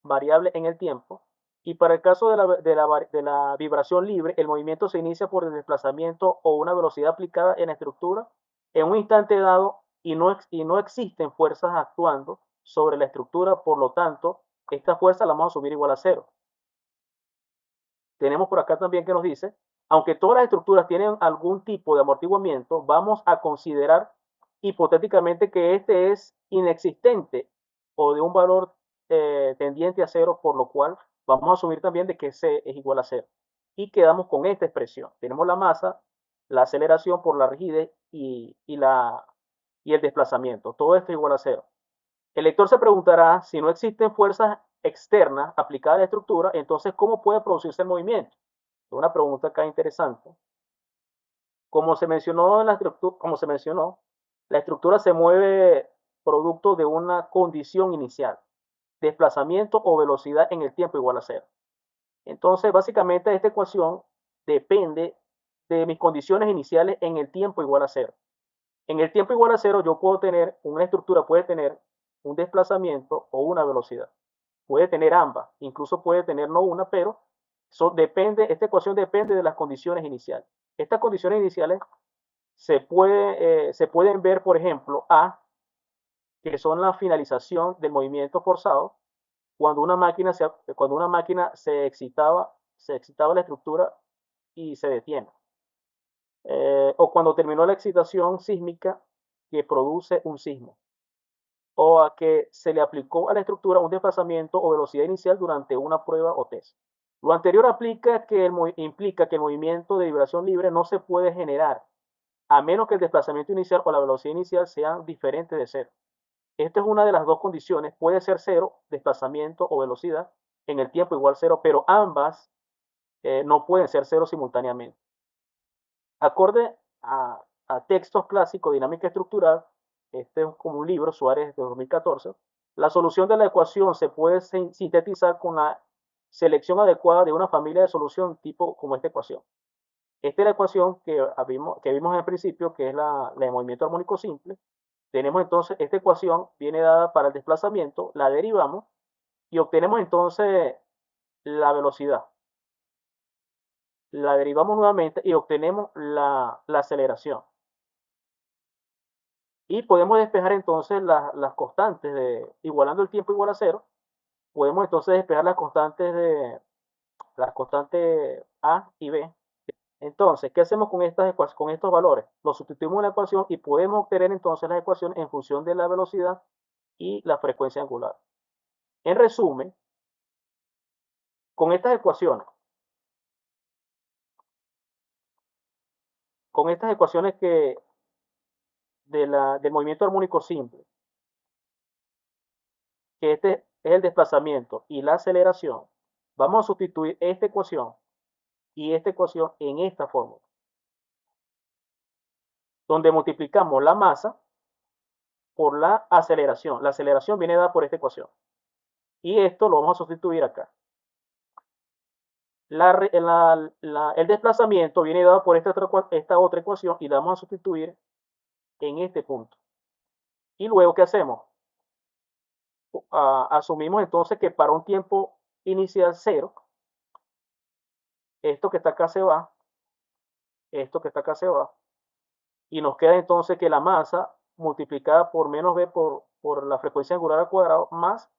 variable en el tiempo, y para el caso de la vibración libre, el movimiento se inicia por el desplazamiento o una velocidad aplicada en la estructura en un instante dado y no existen fuerzas actuando sobre la estructura, por lo tanto, esta fuerza la vamos a subir igual a cero. Tenemos por acá también que nos dice, aunque todas las estructuras tienen algún tipo de amortiguamiento, vamos a considerar hipotéticamente que este es inexistente o de un valor tendiente a cero, por lo cual vamos a asumir también de que C es igual a cero. Y quedamos con esta expresión. Tenemos la masa, la aceleración por la rigidez y el desplazamiento. Todo esto es igual a cero. El lector se preguntará, si no existen fuerzas externas aplicadas a la estructura, entonces ¿cómo puede producirse el movimiento? Es una pregunta acá interesante. Como se mencionó, la estructura se mueve producto de una condición inicial, desplazamiento o velocidad en el tiempo igual a cero. Entonces, básicamente esta ecuación depende de mis condiciones iniciales en el tiempo igual a cero. En el tiempo igual a cero, yo puedo tener, una estructura puede tener un desplazamiento o una velocidad. Puede tener ambas, incluso puede tener no una, pero esta ecuación depende de las condiciones iniciales. Estas condiciones iniciales se pueden ver, por ejemplo, que son la finalización del movimiento forzado, cuando una máquina se excitaba la estructura y se detiene. O cuando terminó la excitación sísmica que produce un sismo, o a que se le aplicó a la estructura un desplazamiento o velocidad inicial durante una prueba o test. Lo anterior implica que el movimiento de vibración libre no se puede generar, a menos que el desplazamiento inicial o la velocidad inicial sean diferentes de cero. Esta es una de las dos condiciones, puede ser cero, desplazamiento o velocidad, en el tiempo igual cero, pero ambas no pueden ser cero simultáneamente. Acorde a textos clásicos de dinámica estructural, este es como un libro, Suárez de 2014, la solución de la ecuación se puede sintetizar con la selección adecuada de una familia de solución tipo como esta ecuación. Esta es la ecuación que vimos en el principio, que es la de movimiento armónico simple. Tenemos entonces esta ecuación, viene dada para el desplazamiento, la derivamos y obtenemos entonces la velocidad. La derivamos nuevamente y obtenemos la aceleración. Y podemos despejar entonces las constantes igualando el tiempo igual a cero. Podemos entonces despejar las constantes A y B. Entonces, ¿qué hacemos con estos valores? Los sustituimos en la ecuación y podemos obtener entonces las ecuaciones en función de la velocidad y la frecuencia angular. En resumen, con estas ecuaciones del movimiento armónico simple, que este es el desplazamiento y la aceleración, vamos a sustituir esta ecuación y esta ecuación en esta fórmula, donde multiplicamos la masa por la aceleración. La aceleración viene dada por esta ecuación. Y esto lo vamos a sustituir acá. El desplazamiento viene dado por esta otra ecuación y la vamos a sustituir en este punto. Y luego, ¿qué hacemos? Asumimos entonces que para un tiempo inicial cero, esto que está acá se va, esto que está acá se va, y nos queda entonces que la masa multiplicada por menos b por la frecuencia angular al cuadrado más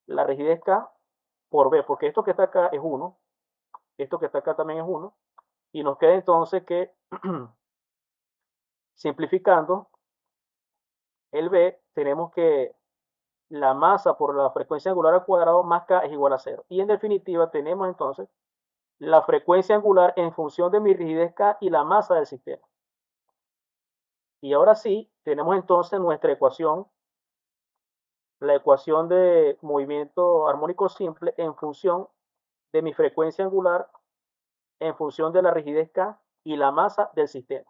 la rigidez K por b, porque esto que está acá es 1, esto que está acá también es 1, y nos queda entonces que, simplificando el b, tenemos que la masa por la frecuencia angular al cuadrado más K es igual a 0. Y en definitiva tenemos entonces la frecuencia angular en función de mi rigidez K y la masa del sistema. Y ahora sí, tenemos entonces nuestra ecuación, la ecuación de movimiento armónico simple en función de mi frecuencia angular, en función de la rigidez K y la masa del sistema.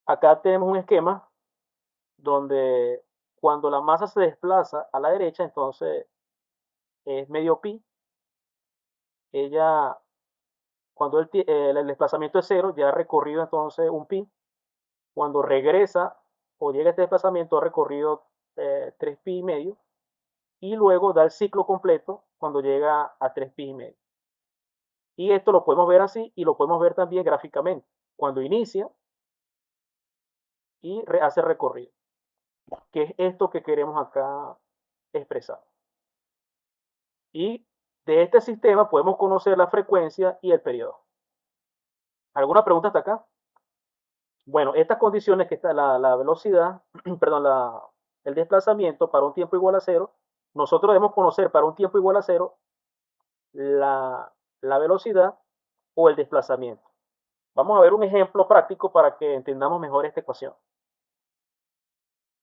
Acá tenemos un esquema donde cuando la masa se desplaza a la derecha, entonces es medio pi. Ella Cuando el desplazamiento es 0, ya ha recorrido entonces un pi. Cuando regresa o llega a este desplazamiento, ha recorrido 3 pi y medio. Y luego da el ciclo completo cuando llega a 3 pi y medio. Y esto lo podemos ver así y lo podemos ver también gráficamente. Cuando inicia y hace recorrido, que es esto que queremos acá expresar. Y de este sistema podemos conocer la frecuencia y el periodo. ¿Alguna pregunta hasta acá? Bueno, estas condiciones que está la velocidad, perdón, el desplazamiento para un tiempo igual a 0, nosotros debemos conocer para un tiempo igual a 0 la velocidad o el desplazamiento. Vamos a ver un ejemplo práctico para que entendamos mejor esta ecuación.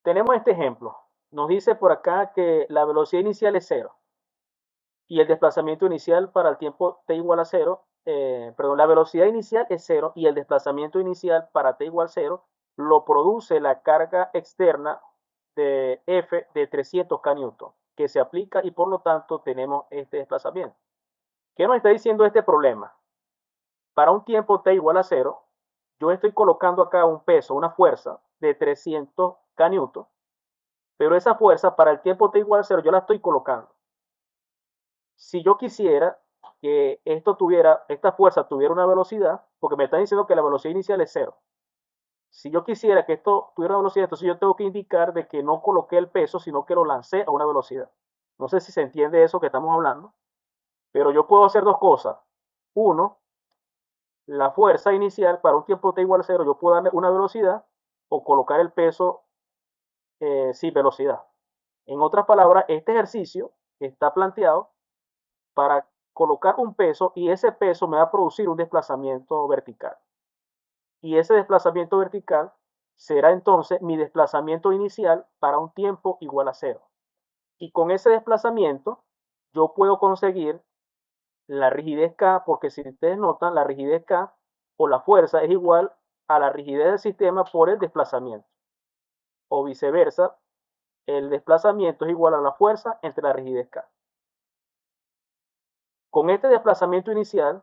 Tenemos este ejemplo. Nos dice por acá que la velocidad inicial es 0 y el desplazamiento inicial para el tiempo t igual a 0, la velocidad inicial es 0 y el desplazamiento inicial para t igual a 0 lo produce la carga externa de F de 300 kN que se aplica y por lo tanto tenemos este desplazamiento. ¿Qué nos está diciendo este problema? Para un tiempo t igual a 0, yo estoy colocando acá un peso, una fuerza de 300 kN, pero esa fuerza para el tiempo t igual a 0 yo la estoy colocando. Si yo quisiera que esta fuerza tuviera una velocidad, porque me están diciendo que la velocidad inicial es 0. Si yo quisiera que esto tuviera una velocidad, entonces yo tengo que indicar de que no coloqué el peso, sino que lo lancé a una velocidad. No sé si se entiende eso que estamos hablando, pero yo puedo hacer dos cosas. Uno, la fuerza inicial para un tiempo t igual a 0, yo puedo darle una velocidad o colocar el peso sin velocidad. En otras palabras, este ejercicio está planteado para colocar un peso y ese peso me va a producir un desplazamiento vertical. Y ese desplazamiento vertical será entonces mi desplazamiento inicial para un tiempo igual a 0. Y con ese desplazamiento yo puedo conseguir la rigidez K, porque si ustedes notan, la rigidez K o la fuerza es igual a la rigidez del sistema por el desplazamiento. O viceversa, el desplazamiento es igual a la fuerza entre la rigidez K. Con este desplazamiento inicial,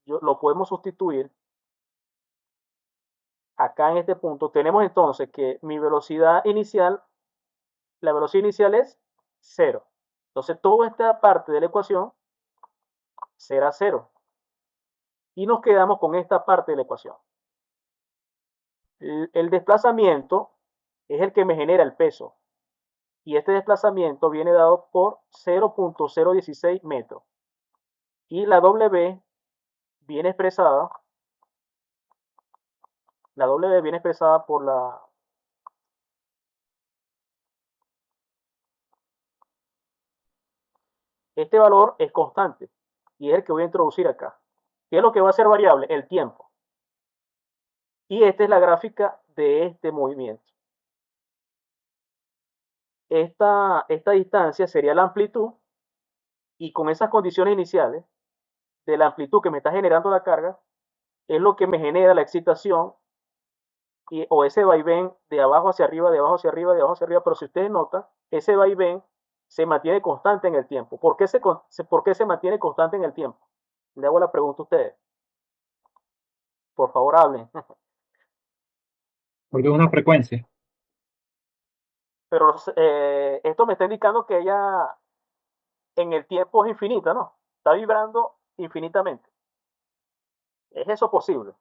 lo podemos sustituir acá en este punto. Tenemos entonces que mi velocidad inicial, la velocidad inicial es 0. Entonces toda esta parte de la ecuación será 0. Y nos quedamos con esta parte de la ecuación. El desplazamiento es el que me genera el peso. Y este desplazamiento viene dado por 0.016 metros. Y la W viene expresada por este valor es constante y es el que voy a introducir acá. ¿Qué es lo que va a ser variable? El tiempo. Y esta es la gráfica de este movimiento. Esta distancia sería la amplitud y con esas condiciones iniciales de la amplitud que me está generando la carga es lo que me genera la excitación o ese vaivén de abajo hacia arriba, de abajo hacia arriba, de abajo hacia arriba. Pero si ustedes notan, ese vaivén se mantiene constante en el tiempo. ¿Por qué se mantiene constante en el tiempo? Le hago la pregunta a ustedes. Por favor, hablen. Porque es una frecuencia. Pero esto me está indicando que ella en el tiempo es infinita, ¿no? Está vibrando infinitamente. ¿Es eso posible?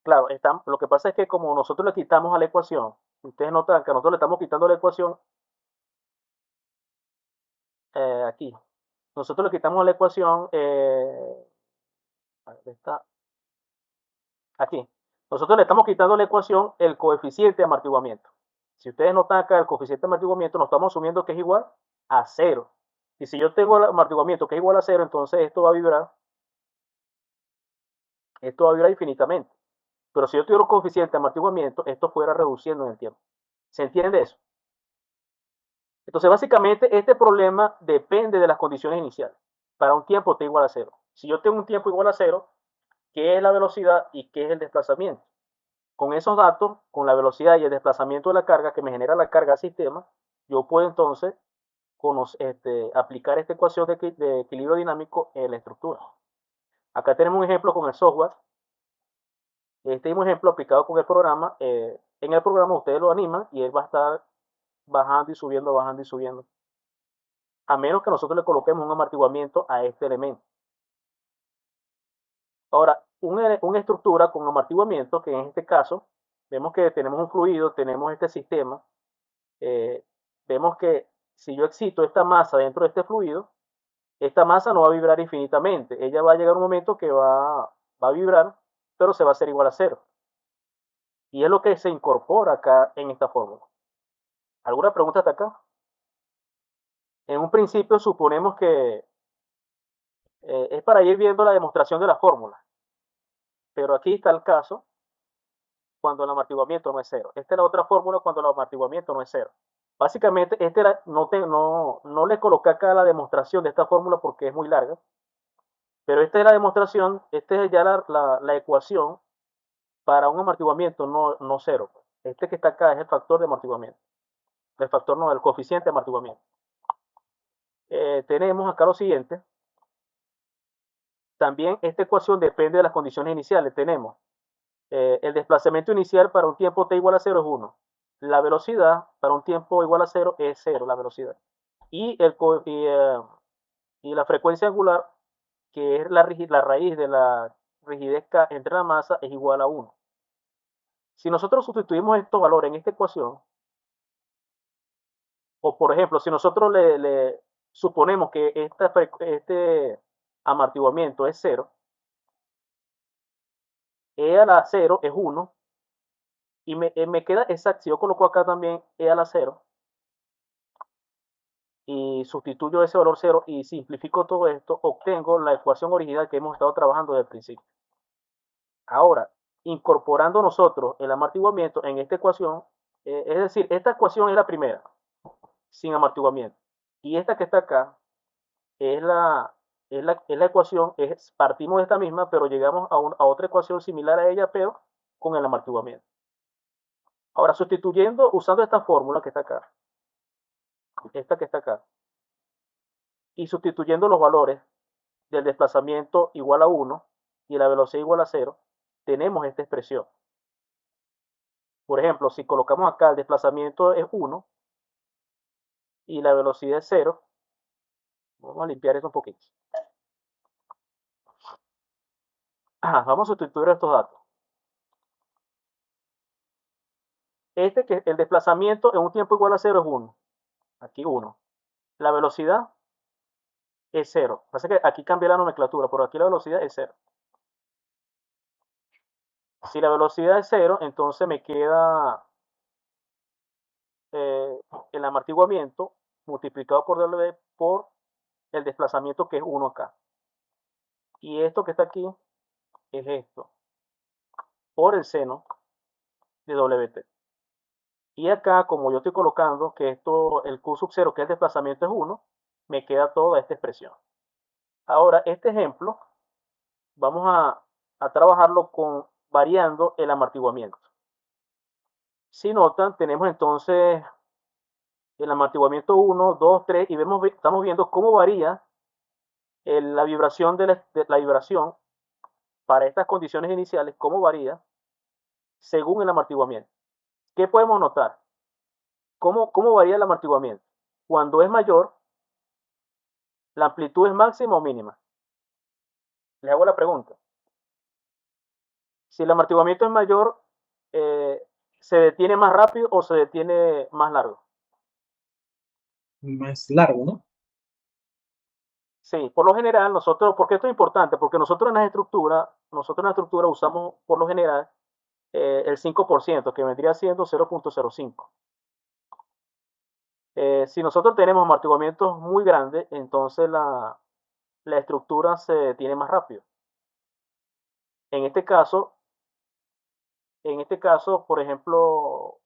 Claro, lo que pasa es que como nosotros le quitamos a la ecuación, ustedes notan que nosotros le estamos quitando la ecuación aquí. Nosotros le quitamos la ecuación, está aquí. Nosotros le estamos quitando la ecuación el coeficiente de amortiguamiento. Si ustedes notan acá el coeficiente de amortiguamiento, nos estamos asumiendo que es igual a 0. Y si yo tengo el amortiguamiento que es igual a 0, entonces esto va a vibrar infinitamente. Pero si yo tuviera un coeficiente de amortiguamiento, esto fuera reduciendo en el tiempo. ¿Se entiende eso? Entonces, básicamente, este problema depende de las condiciones iniciales. Para un tiempo t igual a 0. Si yo tengo un tiempo igual a 0, ¿qué es la velocidad y qué es el desplazamiento? Con esos datos, con la velocidad y el desplazamiento de la carga que me genera la carga al sistema, yo puedo entonces aplicar esta ecuación de equilibrio dinámico en la estructura. Acá tenemos un ejemplo con el software. Este es un ejemplo aplicado con el programa. En el programa ustedes lo animan y él va a estar bajando y subiendo, bajando y subiendo. A menos que nosotros le coloquemos un amortiguamiento a este elemento. Ahora, una estructura con amortiguamiento, que en este caso, vemos que tenemos un fluido, tenemos este sistema. Vemos que si yo excito esta masa dentro de este fluido, esta masa no va a vibrar infinitamente. Ella va a llegar un momento que va a vibrar, pero se va a hacer igual a cero. Y es lo que se incorpora acá en esta fórmula. ¿Alguna pregunta hasta acá? En un principio suponemos que es para ir viendo la demostración de la fórmula. Pero aquí está el caso cuando el amortiguamiento no es cero. Esta es la otra fórmula cuando el amortiguamiento no es cero. Básicamente, no le coloqué acá la demostración de esta fórmula porque es muy larga. Pero esta es la demostración, esta es ya la ecuación para un amortiguamiento no cero. Este que está acá es el factor de amortiguamiento. El factor no, el coeficiente de amortiguamiento. Tenemos acá lo siguiente. También esta ecuación depende de las condiciones iniciales. Tenemos el desplazamiento inicial para un tiempo t igual a 0 es 1. La velocidad para un tiempo igual a 0 es 0, la velocidad. Y la frecuencia angular, que es la raíz de la rigidez K entre la masa, es igual a 1. Si nosotros sustituimos estos valores en esta ecuación, o por ejemplo, si nosotros le suponemos que este amortiguamiento es 0, E a la 0 es 1, y me queda exacto, si yo coloco acá también E a la 0, y sustituyo ese valor 0 y simplifico todo esto, obtengo la ecuación original que hemos estado trabajando desde el principio. Ahora, incorporando nosotros el amortiguamiento en esta ecuación, es decir, esta ecuación es la primera, sin amortiguamiento. Y esta que está acá es la ecuación, partimos de esta misma, pero llegamos a otra ecuación similar a ella, pero con el amortiguamiento. Ahora, usando esta fórmula que está acá, esta que está acá, y sustituyendo los valores del desplazamiento igual a 1 y la velocidad igual a 0, tenemos esta expresión. Por ejemplo, si colocamos acá el desplazamiento es 1 y la velocidad es 0, vamos a limpiar esto un poquito. Vamos a sustituir estos datos. Que el desplazamiento en un tiempo igual a 0 es 1. Aquí 1. La velocidad es 0. Pasa que aquí cambia la nomenclatura, pero aquí la velocidad es 0. Si la velocidad es 0, entonces me queda el amortiguamiento multiplicado por W por el desplazamiento, que es 1 acá. Y esto que está aquí es esto, por el seno de WT. Y acá, como yo estoy colocando que el Q sub 0, que es el desplazamiento, es 1, me queda toda esta expresión. Ahora, este ejemplo, vamos a trabajarlo variando el amortiguamiento. Si notan, tenemos entonces el amortiguamiento 1, 2, 3, y estamos viendo cómo varía la vibración la vibración para estas condiciones iniciales, cómo varía según el amortiguamiento. ¿Qué podemos notar? ¿Cómo varía el amortiguamiento? Cuando es mayor, ¿la amplitud es máxima o mínima? Les hago la pregunta. Si el amortiguamiento es mayor, ¿se detiene más rápido o se detiene más largo? Más largo, ¿no? Sí, por lo general ¿por qué esto es importante? Porque nosotros en la estructura usamos por lo general el 5%, que vendría siendo 0.05. Si nosotros tenemos amortiguamientos muy grandes, entonces la estructura se detiene más rápido. En este caso, por ejemplo,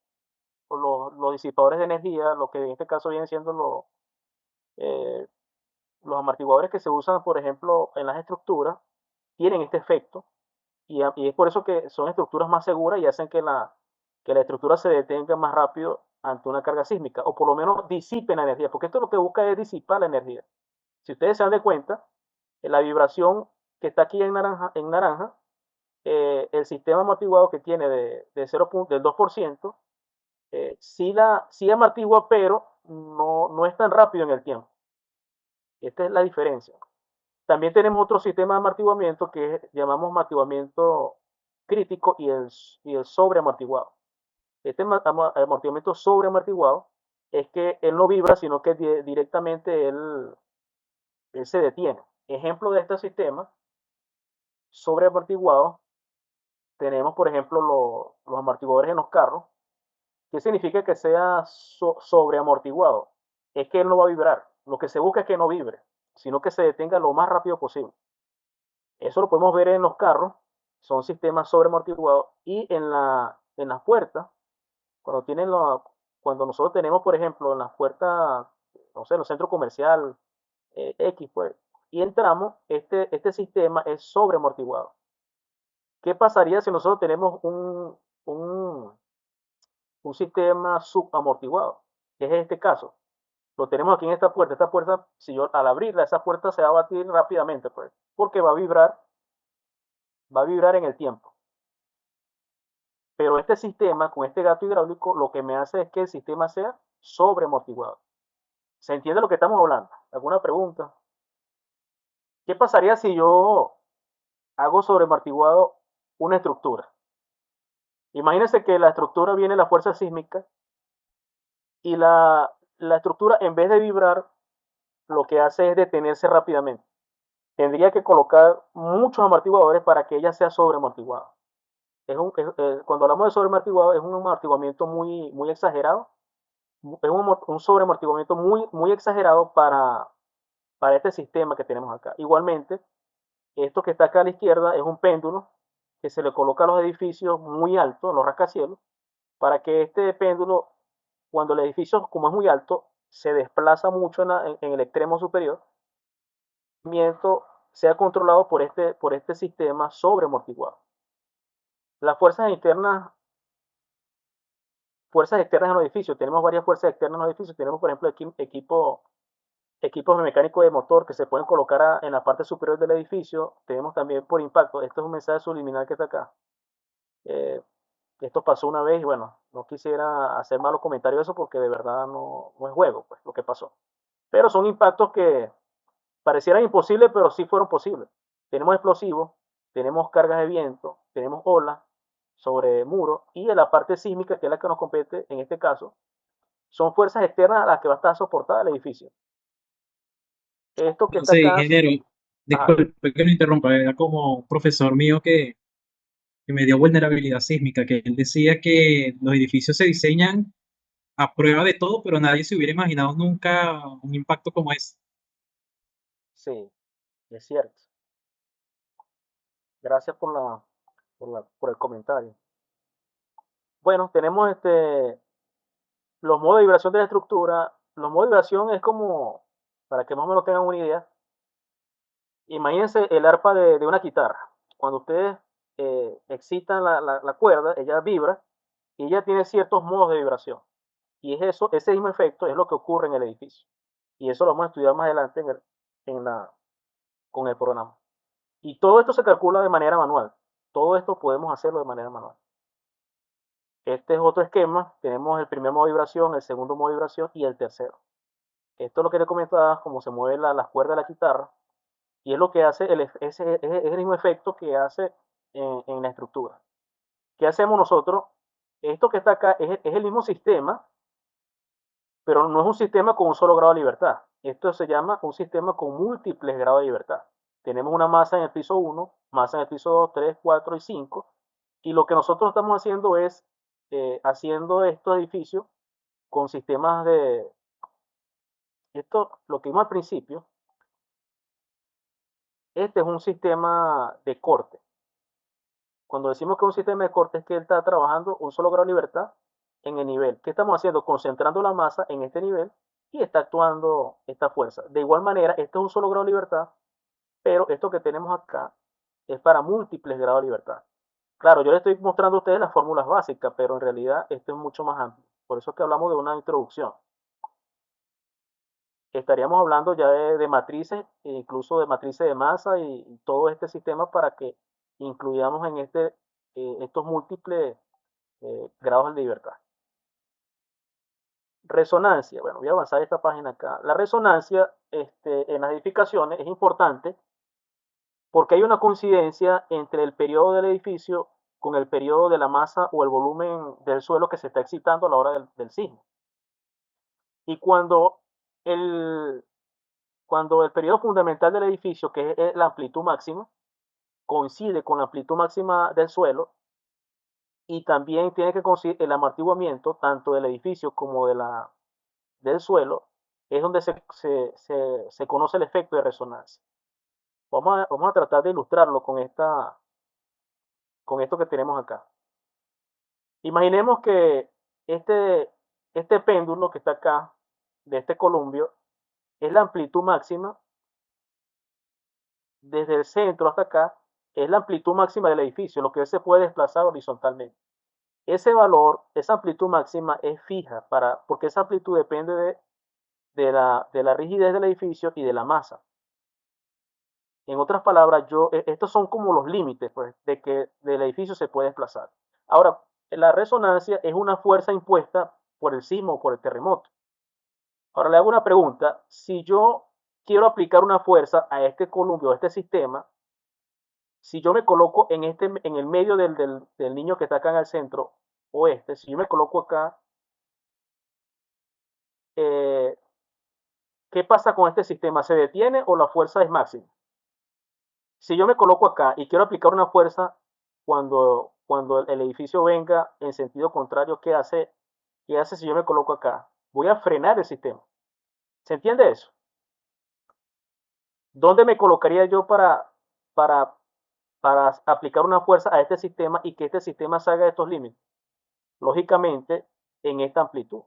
los disipadores de energía, lo que en este caso vienen siendo los amortiguadores que se usan, por ejemplo, en las estructuras, tienen este efecto, y es por eso que son estructuras más seguras y hacen que la estructura se detenga más rápido ante una carga sísmica, o por lo menos disipen la energía, porque esto lo que busca es disipar la energía. Si ustedes se dan de cuenta, la vibración que está aquí en naranja el sistema amortiguado que tiene del 2%, sí amortigua, pero no es tan rápido en el tiempo. Esta es la diferencia. También tenemos otro sistema de amortiguamiento que llamamos amortiguamiento crítico y el sobreamortiguado. Este amortiguamiento sobreamortiguado es que él no vibra, sino que directamente él se detiene. Ejemplo de este sistema sobreamortiguado tenemos, por ejemplo, los amortiguadores en los carros. ¿Qué significa que sea sobreamortiguado? Es que él no va a vibrar. Lo que se busca es que no vibre, sino que se detenga lo más rápido posible. Eso lo podemos ver en los carros, son sistemas sobreamortiguados. Y en las puertas, cuando nosotros tenemos, por ejemplo, en las puertas, no sé, en los centros comerciales, X, pues, y entramos, este sistema es sobreamortiguado. ¿Qué pasaría si nosotros tenemos un sistema subamortiguado? Que es este caso. Lo tenemos aquí en esta puerta. Esta puerta, si yo al abrirla, esa puerta se va a batir rápidamente, pues, porque va a vibrar en el tiempo. Pero este sistema, con este gato hidráulico, lo que me hace es que el sistema sea sobreamortiguado. ¿Se entiende lo que estamos hablando? ¿Alguna pregunta? ¿Qué pasaría si yo hago sobreamortiguado una estructura? Imagínense que la estructura viene la fuerza sísmica y la estructura, en vez de vibrar, lo que hace es detenerse rápidamente. Tendría que colocar muchos amortiguadores para que ella sea sobreamortiguada. Cuando hablamos de sobreamortiguado, es un amortiguamiento muy exagerado. Es un sobreamortiguamiento muy exagerado para este sistema que tenemos acá. Igualmente, esto que está acá a la izquierda es un péndulo que se le coloca a los edificios muy altos, los rascacielos, para que este péndulo, cuando el edificio, como es muy alto, se desplaza mucho en el extremo superior, el movimiento sea controlado por este sistema sobreamortiguado. Las fuerzas externas en los edificios, tenemos varias fuerzas externas en los edificios, tenemos por ejemplo equipos mecánicos de motor que se pueden colocar en la parte superior del edificio, tenemos también por impacto, esto es un mensaje subliminal que está acá. Esto pasó una vez y bueno, no quisiera hacer malos comentarios de eso porque de verdad no es juego, pues, lo que pasó. Pero son impactos que parecieran imposibles, pero sí fueron posibles. Tenemos explosivos, tenemos cargas de viento, tenemos olas sobre muros y en la parte sísmica, que es la que nos compete en este caso, son fuerzas externas a las que va a estar soportada el edificio. Esto que está Entonces, acá, ingeniero, ajá, disculpe que lo interrumpa, era como un profesor mío que me dio vulnerabilidad sísmica, que él decía que los edificios se diseñan a prueba de todo, pero nadie se hubiera imaginado nunca un impacto como ese. sí, es cierto. Gracias por el comentario. Bueno, tenemos los modos de vibración de la estructura. Los modos de vibración es como, para que más o menos tengan una idea, imagínense el arpa de una guitarra. Cuando ustedes excitan la cuerda, ella vibra y ella tiene ciertos modos de vibración. Y es eso, ese mismo efecto es lo que ocurre en el edificio. Y eso lo vamos a estudiar más adelante con el programa. Y todo esto se calcula de manera manual. Todo esto podemos hacerlo de manera manual. Este es otro esquema. Tenemos el primer modo de vibración, el segundo modo de vibración y el tercero. Esto es lo que le comentaba, cómo se mueven las cuerdas de la guitarra. Y es lo que hace, es el mismo efecto que hace en la estructura. ¿Qué hacemos nosotros? Esto que está acá es el mismo sistema, pero no es un sistema con un solo grado de libertad. Esto se llama un sistema con múltiples grados de libertad. Tenemos una masa en el piso 1, masa en el piso 2, 3, 4 y 5. Y lo que nosotros estamos haciendo es haciendo estos edificios con sistemas de... Esto, lo que vimos al principio, este es un sistema de corte. Cuando decimos que es un sistema de corte es que él está trabajando un solo grado de libertad en el nivel. ¿Qué estamos haciendo? Concentrando la masa en este nivel y está actuando esta fuerza. De igual manera, esto es un solo grado de libertad, pero esto que tenemos acá es para múltiples grados de libertad. Claro, yo les estoy mostrando a ustedes las fórmulas básicas, pero en realidad esto es mucho más amplio. Por eso es que hablamos de una introducción. Estaríamos hablando ya de matrices, e incluso de matrices de masa y todo este sistema para que incluyamos en estos múltiples grados de libertad. Resonancia. Bueno, voy a avanzar esta página acá. La resonancia en las edificaciones es importante porque hay una coincidencia entre el periodo del edificio con el periodo de la masa o el volumen del suelo que se está excitando a la hora del sismo. Y cuando el periodo fundamental del edificio, que es la amplitud máxima, coincide con la amplitud máxima del suelo, y también tiene que coincidir el amortiguamiento tanto del edificio como del suelo, es donde se conoce el efecto de resonancia. Vamos a tratar de ilustrarlo con esto que tenemos acá. Imaginemos que este péndulo que está acá, de este columpio, es la amplitud máxima desde el centro hasta acá, es la amplitud máxima del edificio, lo que se puede desplazar horizontalmente. Ese valor, esa amplitud máxima es fija, porque esa amplitud depende de la rigidez del edificio y de la masa. En otras palabras, estos son como los límites pues, de que del edificio se puede desplazar. Ahora, la resonancia es una fuerza impuesta por el sismo o por el terremoto. Ahora le hago una pregunta. Si yo quiero aplicar una fuerza a este columpio, a este sistema, si yo me coloco en el medio del niño que está acá en el centro oeste, si yo me coloco acá, eh, ¿qué pasa con este sistema? ¿Se detiene o la fuerza es máxima? Si yo me coloco acá y quiero aplicar una fuerza cuando el edificio venga en sentido contrario, ¿qué hace si yo me coloco acá? Voy a frenar el sistema. ¿Se entiende eso? ¿Dónde me colocaría yo para, para aplicar una fuerza a este sistema y que este sistema salga de estos límites? Lógicamente, en esta amplitud.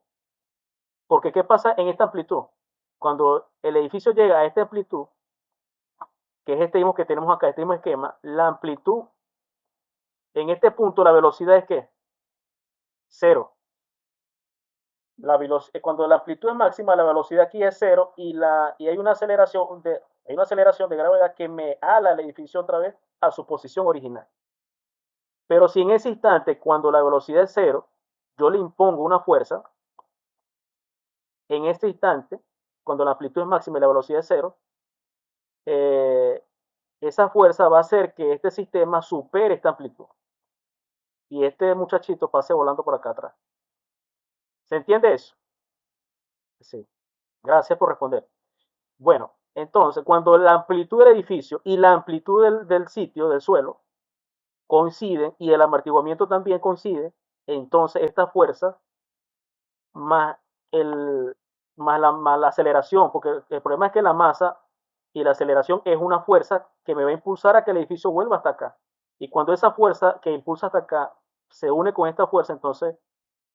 Porque ¿qué pasa en esta amplitud? Cuando el edificio llega a esta amplitud, que es este mismo que tenemos acá, este mismo esquema, la amplitud, en este punto la velocidad es ¿qué? Cero. Cuando la amplitud es máxima, la velocidad aquí es cero y hay una aceleración de gravedad que me ala el edificio otra vez a su posición original. Pero si en ese instante, cuando la velocidad es cero, yo le impongo una fuerza, en este instante, cuando la amplitud es máxima y la velocidad es cero, esa fuerza va a hacer que este sistema supere esta amplitud y este muchachito pase volando por acá atrás. ¿Se entiende eso? Sí. Gracias por responder. Bueno, entonces, cuando la amplitud del edificio y la amplitud del sitio, del suelo, coinciden y el amortiguamiento también coincide, entonces esta fuerza más, más la aceleración, porque el problema es que la masa y la aceleración es una fuerza que me va a impulsar a que el edificio vuelva hasta acá. Y cuando esa fuerza que impulsa hasta acá se une con esta fuerza, entonces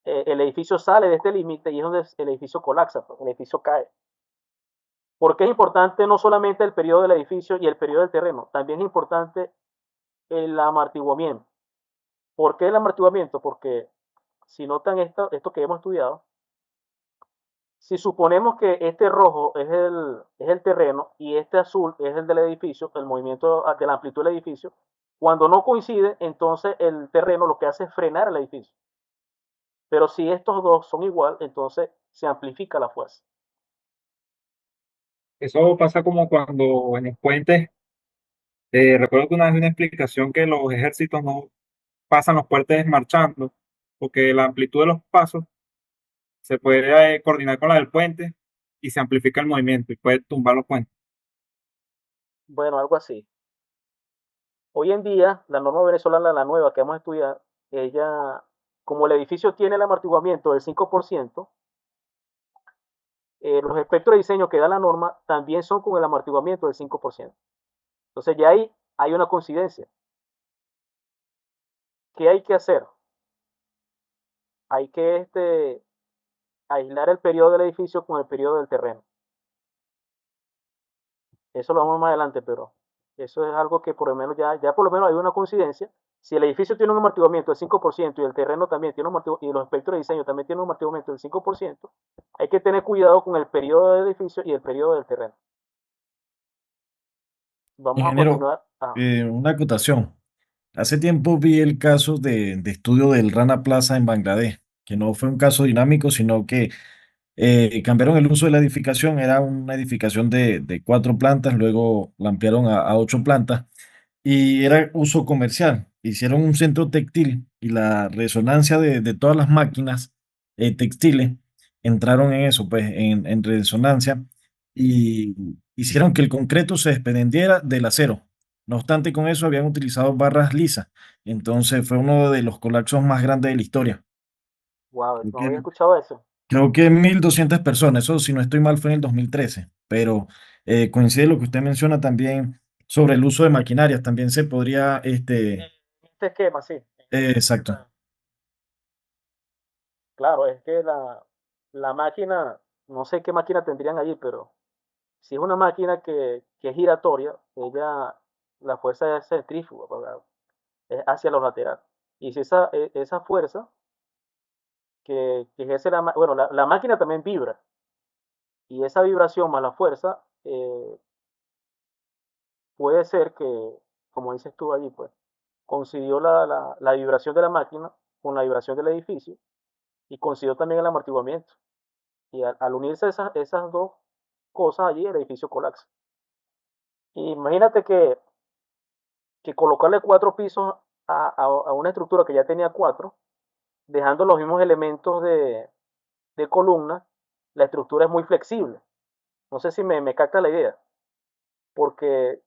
el edificio sale de este límite y es donde el edificio colapsa, el edificio cae. Porque es importante no solamente el periodo del edificio y el periodo del terreno, también es importante el amortiguamiento. ¿Por qué el amortiguamiento? Porque si notan esto que hemos estudiado, si suponemos que este rojo es el terreno y este azul es el del edificio, el movimiento de la amplitud del edificio, cuando no coincide, entonces el terreno lo que hace es frenar el edificio. Pero si estos dos son igual, entonces se amplifica la fuerza. Eso pasa como cuando en los puentes, recuerdo que una vez vi una explicación que los ejércitos no pasan los puentes marchando, porque la amplitud de los pasos se puede coordinar con la del puente y se amplifica el movimiento y puede tumbar los puentes. Bueno, algo así. Hoy en día, la norma venezolana, la nueva que vamos a estudiar, ella, como el edificio tiene el amortiguamiento del 5%, los espectros de diseño que da la norma también son con el amortiguamiento del 5%. Entonces ya ahí hay una coincidencia. ¿Qué hay que hacer? Hay que aislar el periodo del edificio con el periodo del terreno. Eso lo vamos más adelante, pero eso es algo que por lo menos ya por lo menos hay una coincidencia. Si el edificio tiene un amortiguamiento del 5% y el terreno también tiene un amortiguamiento, y los espectros de diseño también tienen un amortiguamiento del 5%, hay que tener cuidado con el periodo del edificio y el periodo del terreno. Vamos a Ingeniero, continuar. una acotación. Hace tiempo vi el caso de estudio del Rana Plaza en Bangladesh, que no fue un caso dinámico, sino que cambiaron el uso de la edificación. Era una edificación de 4 plantas, luego la ampliaron a 8 plantas y era uso comercial. Hicieron un centro textil y la resonancia de todas las máquinas textiles entraron en eso, pues en resonancia y hicieron que el concreto se desprendiera del acero. No obstante, con eso habían utilizado barras lisas. Entonces fue uno de los colapsos más grandes de la historia. Wow, Creo no había que, escuchado eso. creo que 1.200 personas, eso si no estoy mal fue en el 2013, pero coincide lo que usted menciona también sobre el uso de maquinarias. También se podría, Este esquema, sí. exacto. Claro, es que la máquina, no sé qué máquina tendrían allí, pero si es una máquina que es giratoria, ella, la fuerza es centrífuga, ¿verdad? Es hacia los laterales. Y si esa fuerza que ejerce bueno, la máquina también vibra, y esa vibración más la fuerza puede ser que, como dices tú allí, pues, coincidió la vibración de la máquina con la vibración del edificio y coincidió también el amortiguamiento. Y al unirse esas dos cosas allí, el edificio colapsa. Imagínate que colocarle 4 pisos a una estructura que ya tenía 4, dejando los mismos elementos de columna, la estructura es muy flexible. No sé si me capta la idea, porque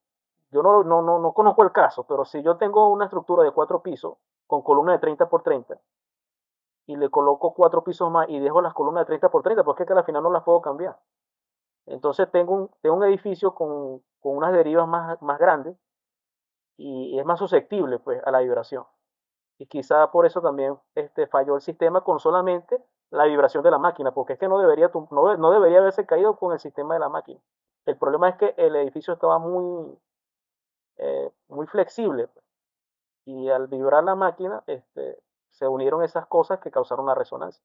yo no conozco el caso, pero si yo tengo una estructura de 4 pisos con columna de 30 por 30 y le coloco 4 pisos más y dejo las columnas de 30 por 30, porque es que al final no las puedo cambiar. Entonces tengo un edificio con unas derivas más grandes y es más susceptible pues, a la vibración. Y quizá por eso también falló el sistema con solamente la vibración de la máquina, porque es que no debería haberse caído con el sistema de la máquina. El problema es que el edificio estaba muy flexible pues, y al vibrar la máquina se unieron esas cosas que causaron la resonancia.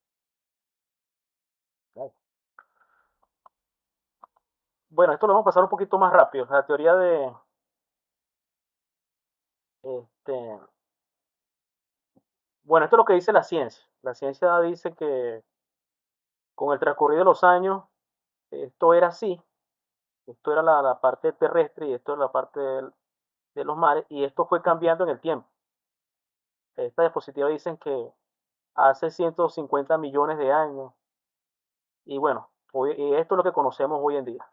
Bueno, esto lo vamos a pasar un poquito más rápido. La teoría de, este, bueno, esto es lo que dice la ciencia. La ciencia dice que con el transcurrir de los años, esto era así, esto era la parte terrestre y esto era la parte de los mares, y esto fue cambiando en el tiempo. Estas diapositivas dicen que hace 150 millones de años, y bueno, y esto es lo que conocemos hoy en día.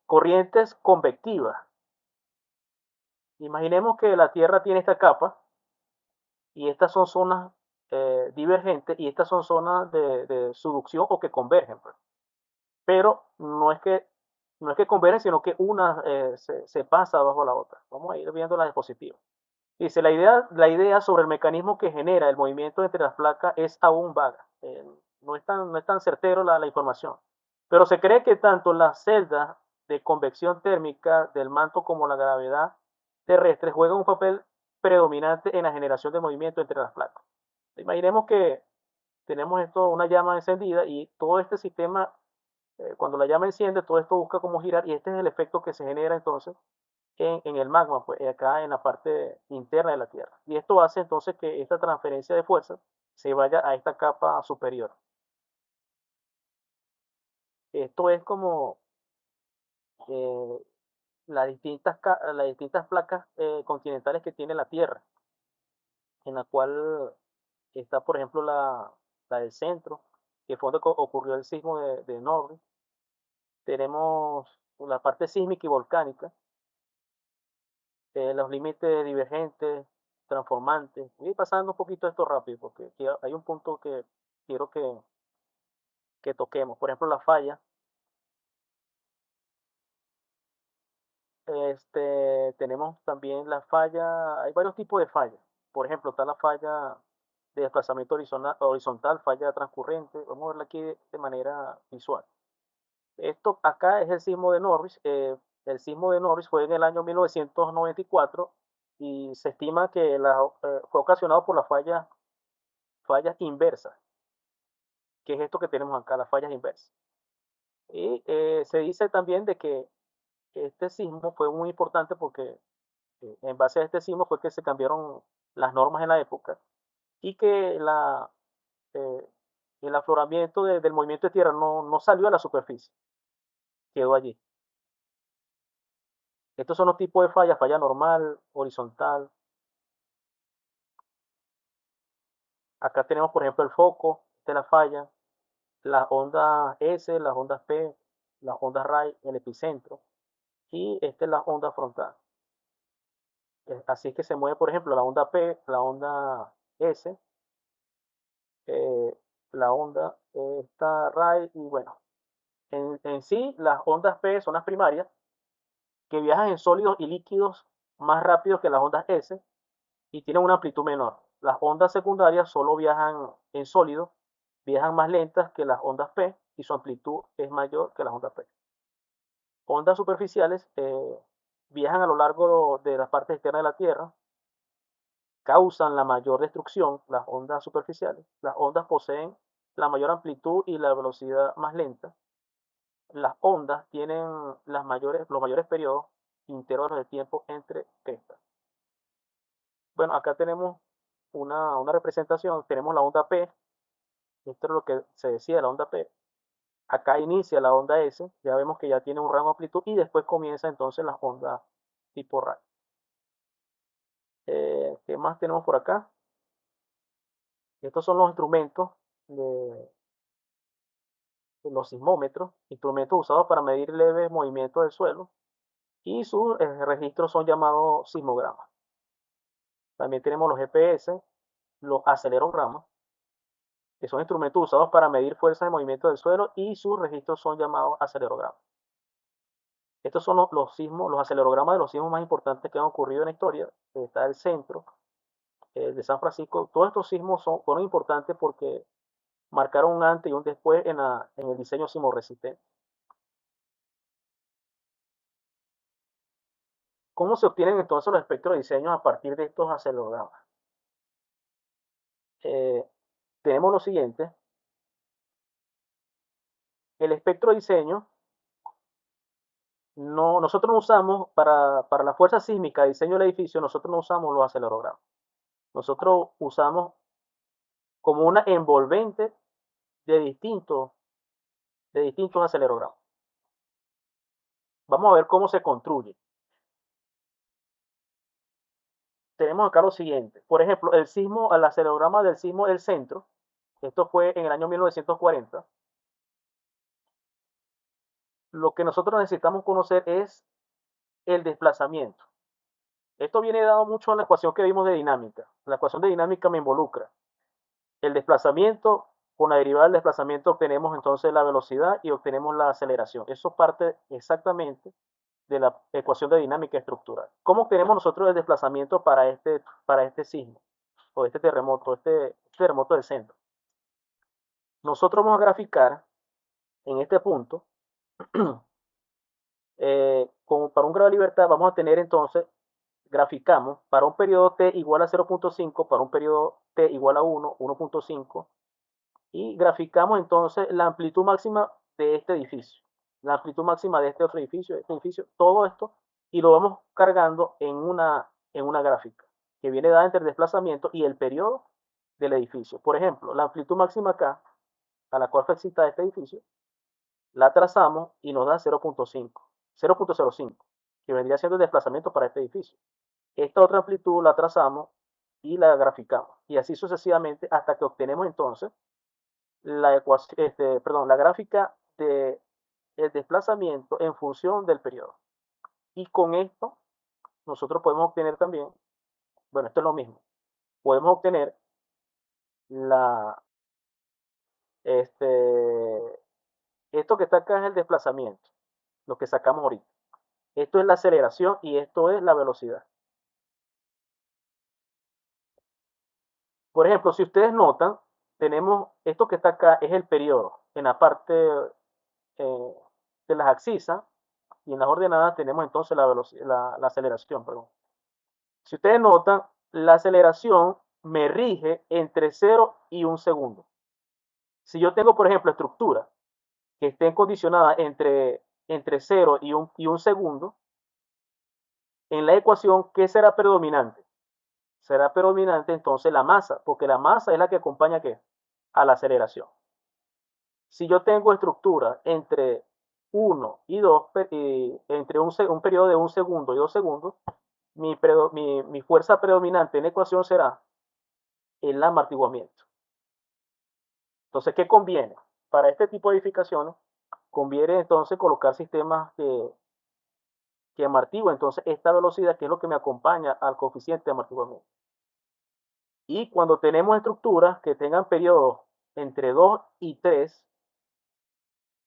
Corrientes convectivas. Imaginemos que la Tierra tiene esta capa, y estas son zonas divergentes, y estas son zonas de subducción o que convergen, pues. Pero no es que convergen, sino que una se pasa bajo la otra. Vamos a ir viendo las diapositivas. Dice, la idea sobre el mecanismo que genera el movimiento entre las placas es aún vaga. No es tan certero la información. Pero se cree que tanto las celdas de convección térmica del manto como la gravedad terrestre juegan un papel predominante en la generación de movimiento entre las placas. Imaginemos que tenemos una llama encendida y todo este sistema, cuando la llama enciende, todo esto busca cómo girar y este es el efecto que se genera entonces en el magma, pues acá en la parte interna de la Tierra. Y esto hace entonces que esta transferencia de fuerza se vaya a esta capa superior. Esto es como eh, las distintas placas continentales que tiene la Tierra, en la cual está, por ejemplo, la del centro, que fue donde ocurrió el sismo de Norris. Tenemos la parte sísmica y volcánica, los límites divergentes, transformantes. Voy a ir pasando un poquito esto rápido porque hay un punto que quiero que toquemos. Por ejemplo, la falla. Tenemos también la falla, hay varios tipos de fallas. Por ejemplo, está la falla de desplazamiento horizontal, falla transcurrente. Vamos a verla aquí de manera visual. Esto acá es el sismo de Norris. El sismo de Norris fue en el año 1994 y se estima que fue ocasionado por las fallas inversas, que es esto que tenemos acá, las fallas inversas. Y se dice también de que este sismo fue muy importante porque en base a este sismo fue que se cambiaron las normas en la época y que eh, el afloramiento del movimiento de tierra no salió a la superficie, quedó allí. Estos son los tipos de fallas: falla normal, horizontal. Acá tenemos, por ejemplo, el foco de la falla, las ondas S, las ondas P, las ondas RAI, el epicentro, y esta es la onda frontal. Así es que se mueve, por ejemplo, la onda P, la onda S, eh, la onda esta RAI, y bueno, en sí las ondas P son las primarias, que viajan en sólidos y líquidos más rápido que las ondas S y tienen una amplitud menor. Las ondas secundarias solo viajan en sólido, viajan más lentas que las ondas P y su amplitud es mayor que las ondas P. Ondas superficiales viajan a lo largo de las partes externas de la Tierra, causan la mayor destrucción, las ondas superficiales. Las ondas poseen la mayor amplitud y la velocidad más lenta. Las ondas tienen los mayores periodos, intervalos de tiempo entre crestas. Bueno, acá tenemos una representación, tenemos la onda P, esto es lo que se decía de la onda P. Acá inicia la onda S, ya vemos que ya tiene un rango de amplitud y después comienza entonces las ondas tipo RAI. ¿Qué más tenemos por acá? Estos son los instrumentos de los sismómetros, instrumentos usados para medir leves movimientos del suelo y sus registros son llamados sismogramas. También tenemos los GPS, los acelerogramas, que son instrumentos usados para medir fuerzas de movimiento del suelo y sus registros son llamados acelerogramas. Estos son los sismos, los acelerogramas de los sismos más importantes que han ocurrido en la historia. Está el centro, el de San Francisco. Todos estos sismos fueron importantes porque marcaron un antes y un después en el diseño sismorresistente. ¿Cómo se obtienen entonces los espectros de diseño a partir de estos acelerogramas? Eh, Tenemos lo siguiente. El espectro de diseño, nosotros no usamos, para la fuerza sísmica de diseño del edificio, nosotros no usamos los acelerogramas. Nosotros usamos como una envolvente de distintos acelerogramas. Vamos a ver cómo se construye. Tenemos acá lo siguiente. Por ejemplo, el acelerograma del sismo del centro, esto fue en el año 1940. Lo que nosotros necesitamos conocer es el desplazamiento. Esto viene dado mucho en la ecuación que vimos de dinámica. La ecuación de dinámica me involucra el desplazamiento. Con la derivada del desplazamiento obtenemos entonces la velocidad y obtenemos la aceleración. Eso parte exactamente de la ecuación de dinámica estructural. ¿Cómo obtenemos nosotros el desplazamiento para este sismo o este terremoto del centro? Nosotros vamos a graficar en este punto, como para un grado de libertad, vamos a tener entonces, graficamos para un periodo t igual a 0.5, para un periodo t igual a 1, 1.5, y graficamos entonces la amplitud máxima de este edificio, la amplitud máxima de este otro edificio, todo esto, y lo vamos cargando en una gráfica que viene dada entre el desplazamiento y el periodo del edificio. Por ejemplo, la amplitud máxima acá, a la cual fue excitada este edificio, la trazamos y nos da 0.05, que vendría siendo el desplazamiento para este edificio. Esta otra amplitud la trazamos y la graficamos, y así sucesivamente hasta que obtenemos entonces la gráfica del desplazamiento en función del periodo. Y con esto nosotros podemos obtener también, bueno, esto es lo mismo, podemos obtener esto que está acá es el desplazamiento, lo que sacamos ahorita. Esto es la aceleración y esto es la velocidad. Por ejemplo, si ustedes notan, tenemos esto que está acá es el periodo en la parte de las abscisas, y en las ordenadas tenemos entonces la aceleración, perdón. Si ustedes notan, la aceleración me rige entre 0 y 1 segundo. Si yo tengo, por ejemplo, estructuras que estén condicionadas entre 0 y 1 segundo, en la ecuación, ¿qué será predominante? Será predominante entonces la masa, porque la masa es la que acompaña ¿qué? A la aceleración. Si yo tengo estructura entre 1 y 2, entre un periodo de 1 segundo y 2 segundos, mi fuerza predominante en la ecuación será el amortiguamiento. Entonces, ¿qué conviene? Para este tipo de edificaciones, conviene entonces colocar sistemas que amortiguen entonces esta velocidad, que es lo que me acompaña al coeficiente de amortiguamiento. Y cuando tenemos estructuras que tengan periodos entre 2 y 3,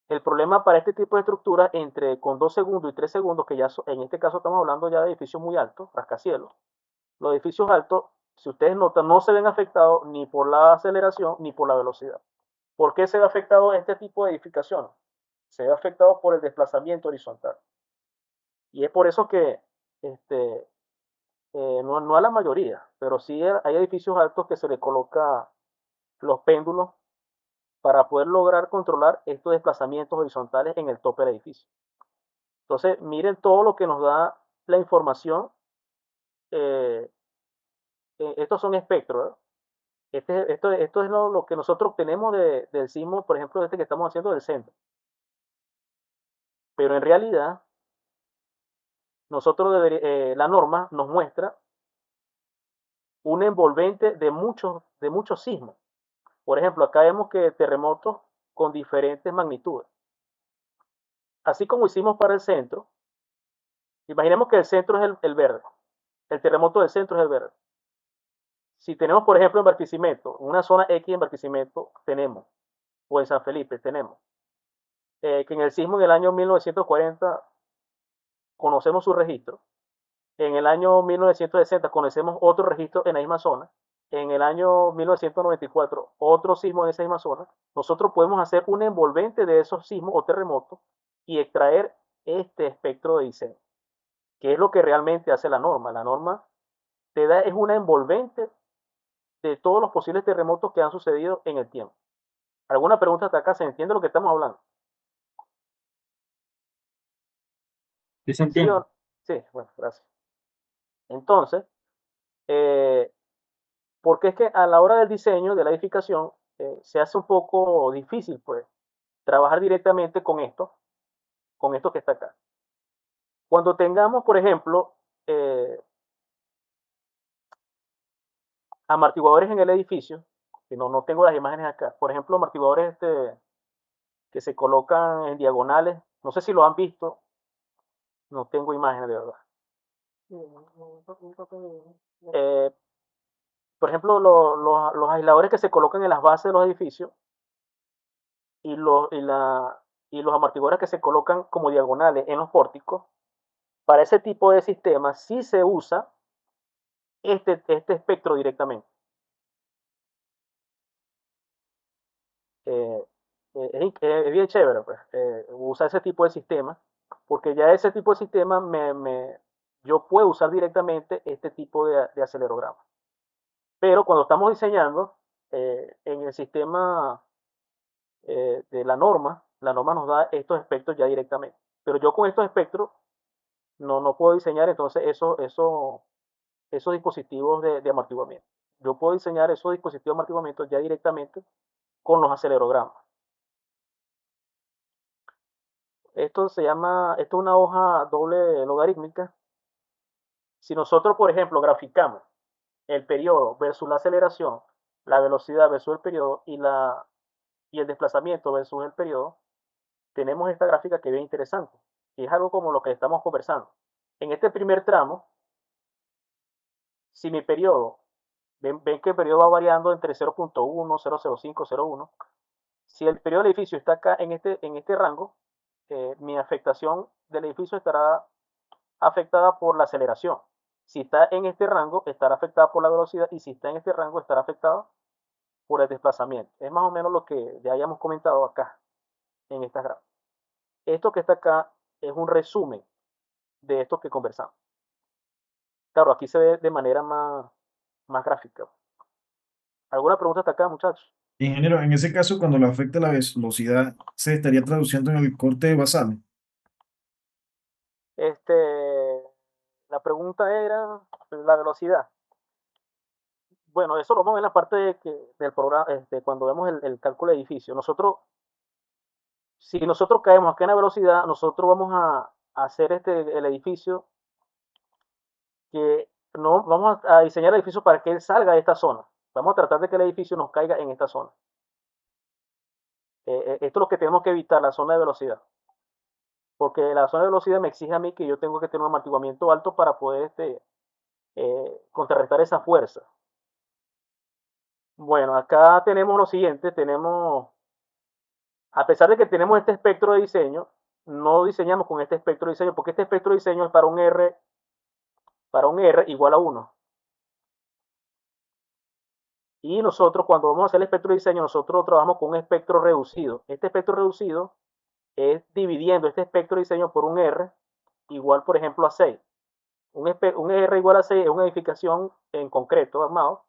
el problema para este tipo de estructuras con 2 segundos y 3 segundos, que ya en este caso estamos hablando ya de edificios muy altos, rascacielos, los edificios altos, si ustedes notan, no se ven afectados ni por la aceleración ni por la velocidad. ¿Por qué se ve afectado este tipo de edificación? Se ve afectado por el desplazamiento horizontal. Y es por eso que no a la mayoría, pero sí hay edificios altos que se le coloca los péndulos para poder lograr controlar estos desplazamientos horizontales en el tope del edificio. Entonces, miren todo lo que nos da la información. Estos son espectros, ¿verdad? Esto es lo que nosotros obtenemos del sismo, por ejemplo, este que estamos haciendo del centro. Pero en realidad, la norma nos muestra un envolvente de muchos sismos. Por ejemplo, acá vemos que terremotos con diferentes magnitudes. Así como hicimos para el centro, imaginemos que el centro es el verde. El terremoto del centro es el verde. Si tenemos, por ejemplo, en Barquisimeto, una zona X en Barquisimeto tenemos, o en San Felipe tenemos, que en el sismo en el año 1940 conocemos su registro. En el año 1960 conocemos otro registro en la misma zona. En el año 1994 otro sismo en esa misma zona. Nosotros podemos hacer un envolvente de esos sismos o terremotos y extraer este espectro de diseño, que es lo que realmente hace la norma. La norma es una envolvente de todos los posibles terremotos que han sucedido en el tiempo. ¿Alguna pregunta hasta acá? ¿Se entiende lo que estamos hablando? ¿Sí se ¿Sí o entiende? no? Sí, bueno, gracias. Entonces, eh, porque es que a la hora del diseño de la edificación se hace un poco difícil, pues, trabajar directamente con esto que está acá. Cuando tengamos, por ejemplo, amortiguadores en el edificio, que no tengo las imágenes acá, por ejemplo, amortiguadores que se colocan en diagonales, no sé si lo han visto, no tengo imágenes de verdad. Eh, por ejemplo, los aisladores que se colocan en las bases de los edificios y los amortiguadores que se colocan como diagonales en los pórticos, para ese tipo de sistemas sí se usa este espectro directamente. Eh, es bien chévere, pues, usar ese tipo de sistema, porque ya ese tipo de sistema yo puedo usar directamente este tipo de acelerograma. Pero cuando estamos diseñando en el sistema de la norma nos da estos espectros ya directamente. Pero yo con estos espectros no puedo diseñar entonces esos dispositivos de amortiguamiento. Yo puedo diseñar esos dispositivos de amortiguamiento ya directamente con los acelerogramas. Esto es una hoja doble logarítmica. Si nosotros, por ejemplo, graficamos el periodo versus la aceleración, la velocidad versus el periodo y el desplazamiento versus el periodo, tenemos esta gráfica que es bien interesante. Y es algo como lo que estamos conversando. En este primer tramo, si mi periodo, ven que el periodo va variando entre 0.1, 0.05, 0.1. Si el periodo del edificio está acá en este rango, mi afectación del edificio estará afectada por la aceleración. Si está en este rango, estará afectada por la velocidad, y si está en este rango, estará afectada por el desplazamiento. Es más o menos lo que ya hayamos comentado acá en esta gráfica. Esto que está acá es un resumen de esto que conversamos. Claro, aquí se ve de manera más gráfica. ¿Alguna pregunta hasta acá, muchachos? Ingeniero, en ese caso, cuando le afecta la velocidad, se estaría traduciendo en el corte basal. Este, la pregunta era la velocidad. Bueno, eso lo vamos a ver en la parte del programa, cuando vemos el cálculo de edificio. Si nosotros caemos acá en la velocidad, nosotros vamos a hacer el edificio que no vamos a diseñar el edificio para que él salga de esta zona. Vamos a tratar de que el edificio nos caiga en esta zona. Esto es lo que tenemos que evitar, la zona de velocidad. Porque la zona de velocidad me exige a mí que yo tengo que tener un amortiguamiento alto para poder contrarrestar esa fuerza. Bueno, acá tenemos lo siguiente, a pesar de que tenemos este espectro de diseño, no diseñamos con este espectro de diseño, porque este espectro de diseño es para un R igual a 1. Y nosotros, cuando vamos a hacer el espectro de diseño, nosotros trabajamos con un espectro reducido. Este espectro reducido es dividiendo este espectro de diseño por un R igual, por ejemplo, a 6. Un R igual a 6 es una edificación en concreto, armado.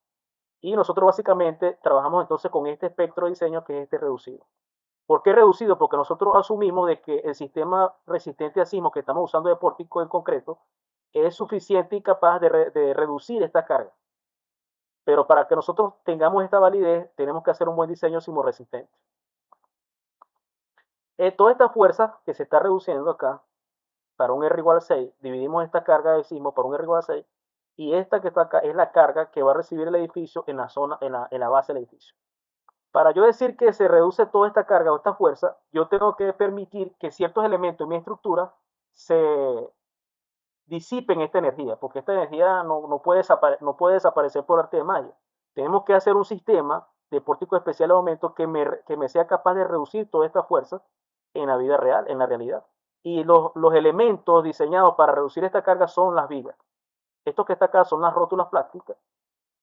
Y nosotros básicamente trabajamos entonces con este espectro de diseño que es este reducido. ¿Por qué reducido? Porque nosotros asumimos de que el sistema resistente a sismos que estamos usando de pórtico en concreto es suficiente y capaz de reducir esta carga. Pero para que nosotros tengamos esta validez, tenemos que hacer un buen diseño sismorresistente. Toda esta fuerza que se está reduciendo acá, para un R igual a 6, dividimos esta carga de sismo por un R igual a 6, y esta que está acá es la carga que va a recibir el edificio en la zona, en la base del edificio. Para yo decir que se reduce toda esta carga o esta fuerza, yo tengo que permitir que ciertos elementos de mi estructura se disipen esta energía, porque esta energía no puede desaparecer por arte de magia. Tenemos que hacer un sistema de pórtico especial de aumento que me sea capaz de reducir toda esta fuerza en la vida real, en la realidad. Y los elementos diseñados para reducir esta carga son las vigas. Estos que está acá son las rótulas plásticas,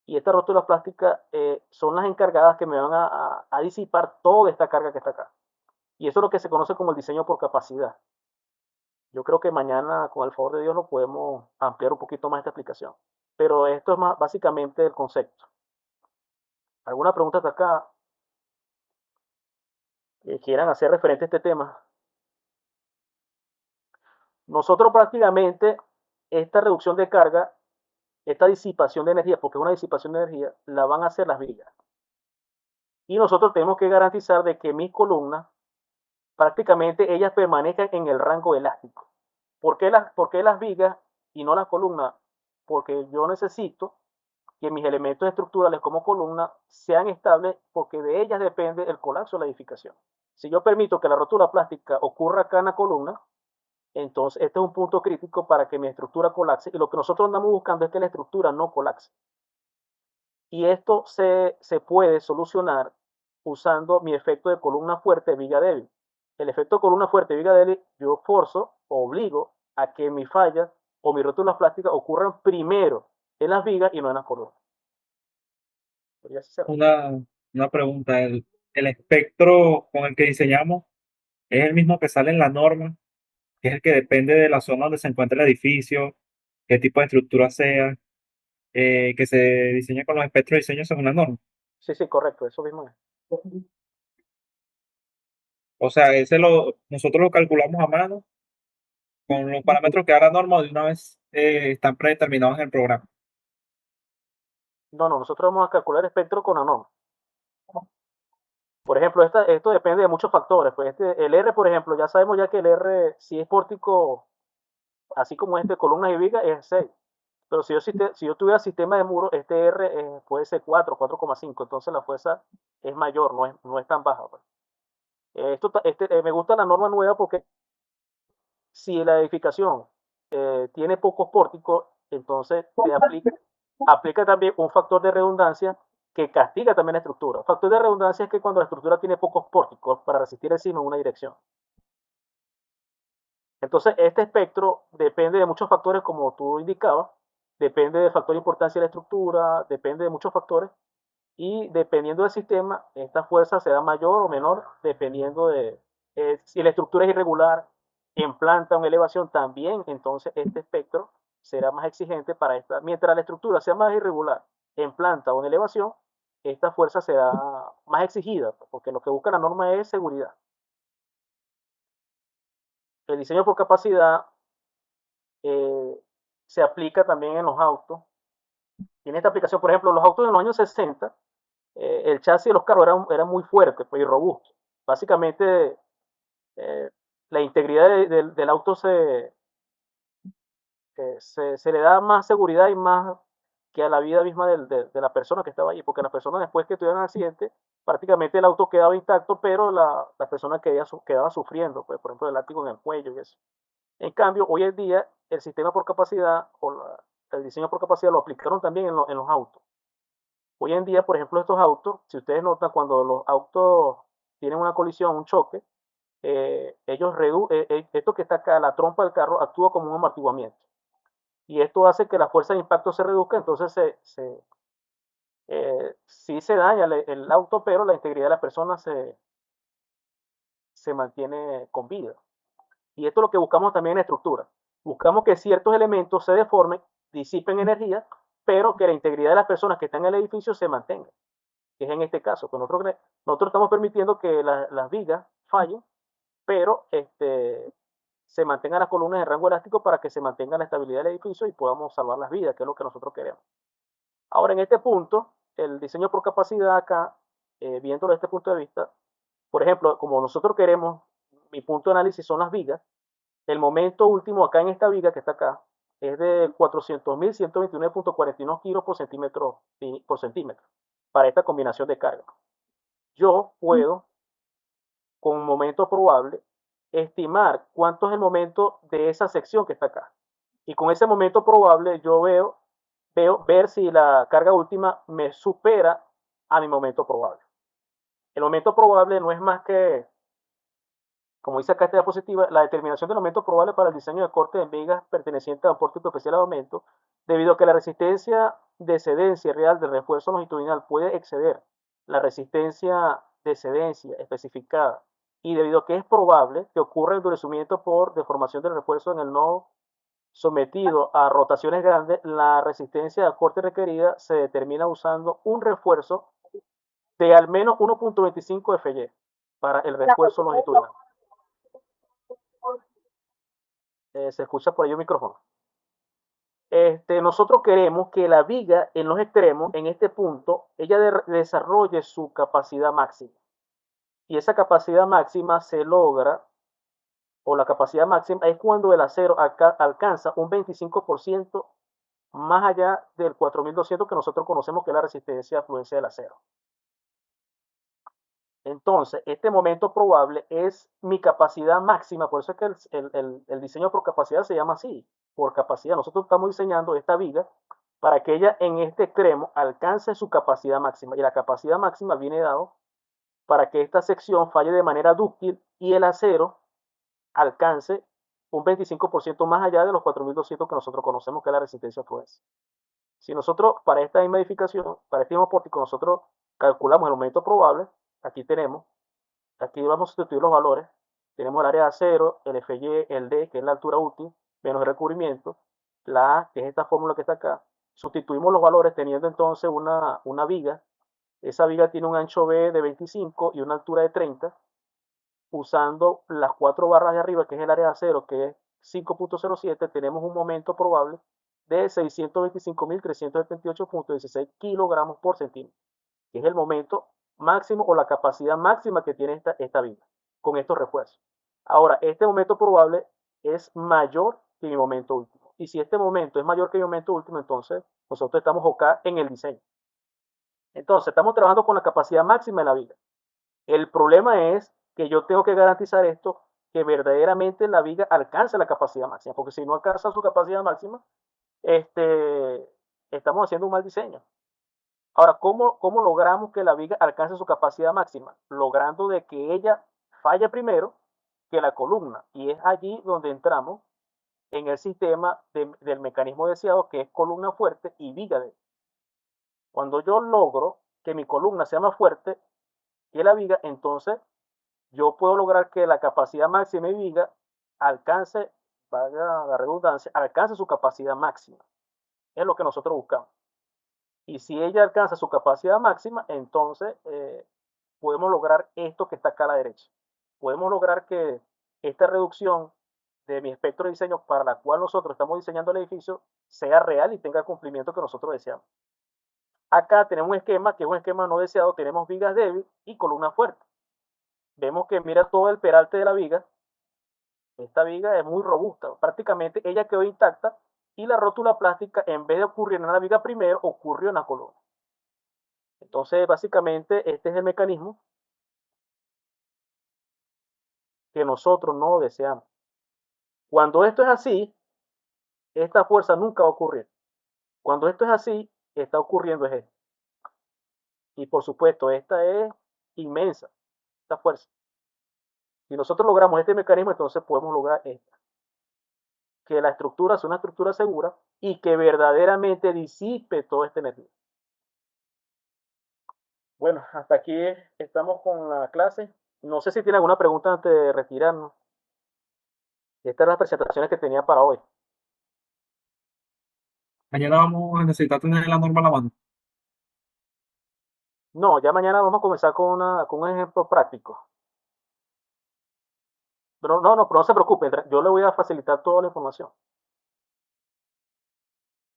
y estas rótulas plásticas son las encargadas que me van a disipar toda esta carga que está acá. Y eso es lo que se conoce como el diseño por capacidad. Yo creo que mañana, con el favor de Dios, lo podemos ampliar un poquito más esta explicación. Pero esto es básicamente el concepto. ¿Alguna pregunta hasta acá que quieran hacer referente a este tema? Nosotros prácticamente esta reducción de carga, esta disipación de energía, porque es una disipación de energía, la van a hacer las vigas. Y nosotros tenemos que garantizar de que mis columnas, prácticamente ellas permanezcan en el rango elástico. ¿Por qué las vigas y no las columnas? Porque yo necesito que mis elementos estructurales como columna sean estables, porque de ellas depende el colapso de la edificación. Si yo permito que la rotura plástica ocurra acá en la columna, entonces este es un punto crítico para que mi estructura colapse, y lo que nosotros andamos buscando es que la estructura no colapse. Y esto se puede solucionar usando mi efecto de columna fuerte, viga débil. El efecto de columna fuerte, viga débil, yo forzo, obligo a que mi falla o mis rótulas plásticas ocurran primero en las vigas y no en las columnas. Una pregunta, ¿el espectro con el que diseñamos es el mismo que sale en la norma, que es el que depende de la zona donde se encuentra el edificio, qué tipo de estructura sea, que se diseña con los espectros de diseño según la norma? Sí, sí, correcto, eso mismo es. O sea, nosotros lo calculamos a mano con los parámetros que da la norma, o de una vez están predeterminados en el programa. No, nosotros vamos a calcular el espectro con ANOM. Por ejemplo, esto depende de muchos factores. Pues el R, por ejemplo, ya sabemos ya que el R, si es pórtico, así como columnas y vigas, es 6. Pero si yo tuviera sistema de muro, este R puede ser 4,5. Entonces la fuerza es mayor, no es tan baja. Pues. Me gusta la norma nueva porque si la edificación tiene pocos pórticos, entonces aplica también un factor de redundancia que castiga también la estructura. Factor de redundancia es que cuando la estructura tiene pocos pórticos para resistir el sismo en una dirección. Entonces, este espectro depende de muchos factores, como tú indicabas, depende del factor de importancia de la estructura, depende de muchos factores, y dependiendo del sistema, esta fuerza será mayor o menor, dependiendo de si la estructura es irregular, En planta o en elevación también, entonces este espectro será más exigente para esta. Mientras la estructura sea más irregular en planta o en elevación, esta fuerza será más exigida, porque lo que busca la norma es seguridad. El diseño por capacidad se aplica también en los autos. Tiene esta aplicación, por ejemplo, los autos en los años 60, el chasis de los carros era muy fuerte, pues, y robusto. Básicamente, la integridad del auto se le da más seguridad y más que a la vida misma de la persona que estaba allí, porque la persona después que tuvieron un accidente, prácticamente el auto quedaba intacto, pero la persona quedaba sufriendo, pues, por ejemplo, el látigo en el cuello y eso. En cambio, hoy en día, el sistema por capacidad o el diseño por capacidad lo aplicaron también en los autos. Hoy en día, por ejemplo, estos autos, si ustedes notan, cuando los autos tienen una colisión, un choque, esto que está acá, la trompa del carro, actúa como un amortiguamiento. Y esto hace que la fuerza de impacto se reduzca, entonces sí se daña el auto, pero la integridad de la persona se mantiene con vida. Y esto es lo que buscamos también en la estructura. Buscamos que ciertos elementos se deformen, disipen energía, pero que la integridad de las personas que están en el edificio se mantenga, que es en este caso. Pues nosotros estamos permitiendo que las vigas fallen, pero se mantengan las columnas en rango elástico para que se mantenga la estabilidad del edificio y podamos salvar las vidas, que es lo que nosotros queremos. Ahora, en este punto, el diseño por capacidad acá, viéndolo desde este punto de vista, por ejemplo, como nosotros queremos, mi punto de análisis son las vigas, el momento último acá en esta viga que está acá es de 400.129.41 kilos por centímetro para esta combinación de carga. Yo puedo, con un momento probable, estimar cuánto es el momento de esa sección que está acá. Y con ese momento probable yo ver si la carga última me supera a mi momento probable. El momento probable no es más que, como dice acá esta diapositiva, la determinación del aumento probable para el diseño de corte de vigas perteneciente a un pórtico especial de aumento, debido a que la resistencia de cedencia real del refuerzo longitudinal puede exceder la resistencia de cedencia especificada y debido a que es probable que ocurra endurecimiento por deformación del refuerzo en el nodo sometido a rotaciones grandes, la resistencia de corte requerida se determina usando un refuerzo de al menos 1.25 FY para el refuerzo longitudinal. Se escucha por ahí un micrófono. Nosotros queremos que la viga en los extremos, en este punto, ella desarrolle su capacidad máxima. Y esa capacidad máxima se logra, o la capacidad máxima es cuando el acero alcanza un 25% más allá del 4200 que nosotros conocemos que es la resistencia a fluencia del acero. Entonces, este momento probable es mi capacidad máxima, por eso es que el diseño por capacidad se llama así, por capacidad. Nosotros estamos diseñando esta viga para que ella en este extremo alcance su capacidad máxima. Y la capacidad máxima viene dado para que esta sección falle de manera dúctil y el acero alcance un 25% más allá de los 4200 que nosotros conocemos que es la resistencia a fluencia. Si nosotros para esta misma edificación, para este mismo pórtico, nosotros calculamos el momento probable, aquí vamos a sustituir los valores, tenemos el área de acero, el FY, el D, que es la altura útil, menos el recubrimiento, la A, que es esta fórmula que está acá, sustituimos los valores teniendo entonces una viga, esa viga tiene un ancho B de 25 y una altura de 30, usando las 4 barras de arriba, que es el área de acero, que es 5.07, tenemos un momento probable de 625.378.16 kilogramos por centímetro, que es el momento máximo o la capacidad máxima que tiene esta viga con estos refuerzos. Ahora, este momento probable es mayor que mi momento último. Y si este momento es mayor que mi momento último, entonces nosotros estamos acá en el diseño. Entonces, estamos trabajando con la capacidad máxima de la viga. El problema es que yo tengo que garantizar esto, que verdaderamente la viga alcance la capacidad máxima, porque si no alcanza su capacidad máxima, estamos haciendo un mal diseño. Ahora, ¿cómo logramos que la viga alcance su capacidad máxima? Logrando de que ella falle primero que la columna. Y es allí donde entramos en el sistema del mecanismo deseado, que es columna fuerte y viga débil. Cuando yo logro que mi columna sea más fuerte que la viga, entonces yo puedo lograr que la capacidad máxima de viga alcance, valga la redundancia, alcance su capacidad máxima. Es lo que nosotros buscamos. Y si ella alcanza su capacidad máxima, entonces podemos lograr esto que está acá a la derecha. Podemos lograr que esta reducción de mi espectro de diseño para la cual nosotros estamos diseñando el edificio sea real y tenga el cumplimiento que nosotros deseamos. Acá tenemos un esquema que es un esquema no deseado, tenemos vigas débiles y columna fuerte. Vemos que mira todo el peralte de la viga, esta viga es muy robusta, prácticamente ella quedó intacta y la rótula plástica en vez de ocurrir en la viga primero, ocurrió en la columna. Entonces, básicamente, este es el mecanismo que nosotros no deseamos. Cuando esto es así, esta fuerza nunca va a ocurrir. Cuando esto es así, está ocurriendo es esto. Y por supuesto, esta es inmensa, esta fuerza. Si nosotros logramos este mecanismo, entonces podemos lograr esto. Que la estructura sea una estructura segura y que verdaderamente disipe toda esta energía. Bueno, hasta aquí estamos con la clase. No sé si tiene alguna pregunta antes de retirarnos. Estas eran las presentaciones que tenía para hoy. Mañana vamos a necesitar tener la norma a la mano. No, ya mañana vamos a comenzar con un ejemplo práctico. Pero pero no se preocupe, yo le voy a facilitar toda la información.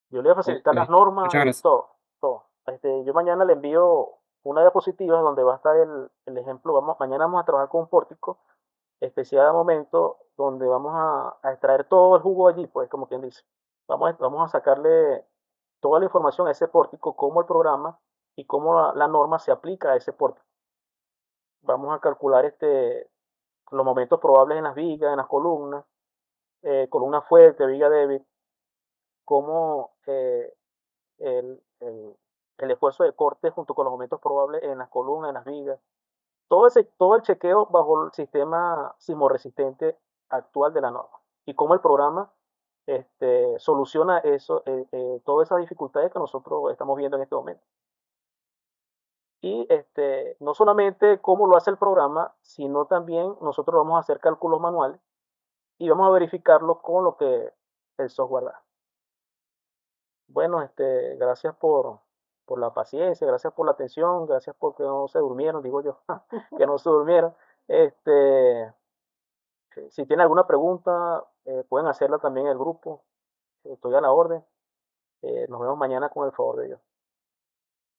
Yo le voy a facilitar las Ok, normas muchas y gracias. todo, todo. Yo mañana le envío una diapositiva donde va a estar el ejemplo. Mañana vamos a trabajar con un pórtico especial de momento donde vamos a extraer todo el jugo allí, pues, como quien dice. Vamos a sacarle toda la información a ese pórtico, cómo el programa y cómo la norma se aplica a ese pórtico. Vamos a calcular los momentos probables en las vigas, en las columnas, columna fuerte, viga débil, cómo el esfuerzo de corte junto con los momentos probables en las columnas, en las vigas, todo el chequeo bajo el sistema sismorresistente actual de la norma y cómo el programa soluciona todas esas dificultades que nosotros estamos viendo en este momento. Y no solamente cómo lo hace el programa, sino también nosotros vamos a hacer cálculos manuales y vamos a verificarlo con lo que el software da. Bueno, gracias por la paciencia, gracias por la atención, gracias porque no se durmieron, digo yo, que no se durmieron. Si tienen alguna pregunta, pueden hacerla también en el grupo. Estoy a la orden. Nos vemos mañana con el favor de Dios.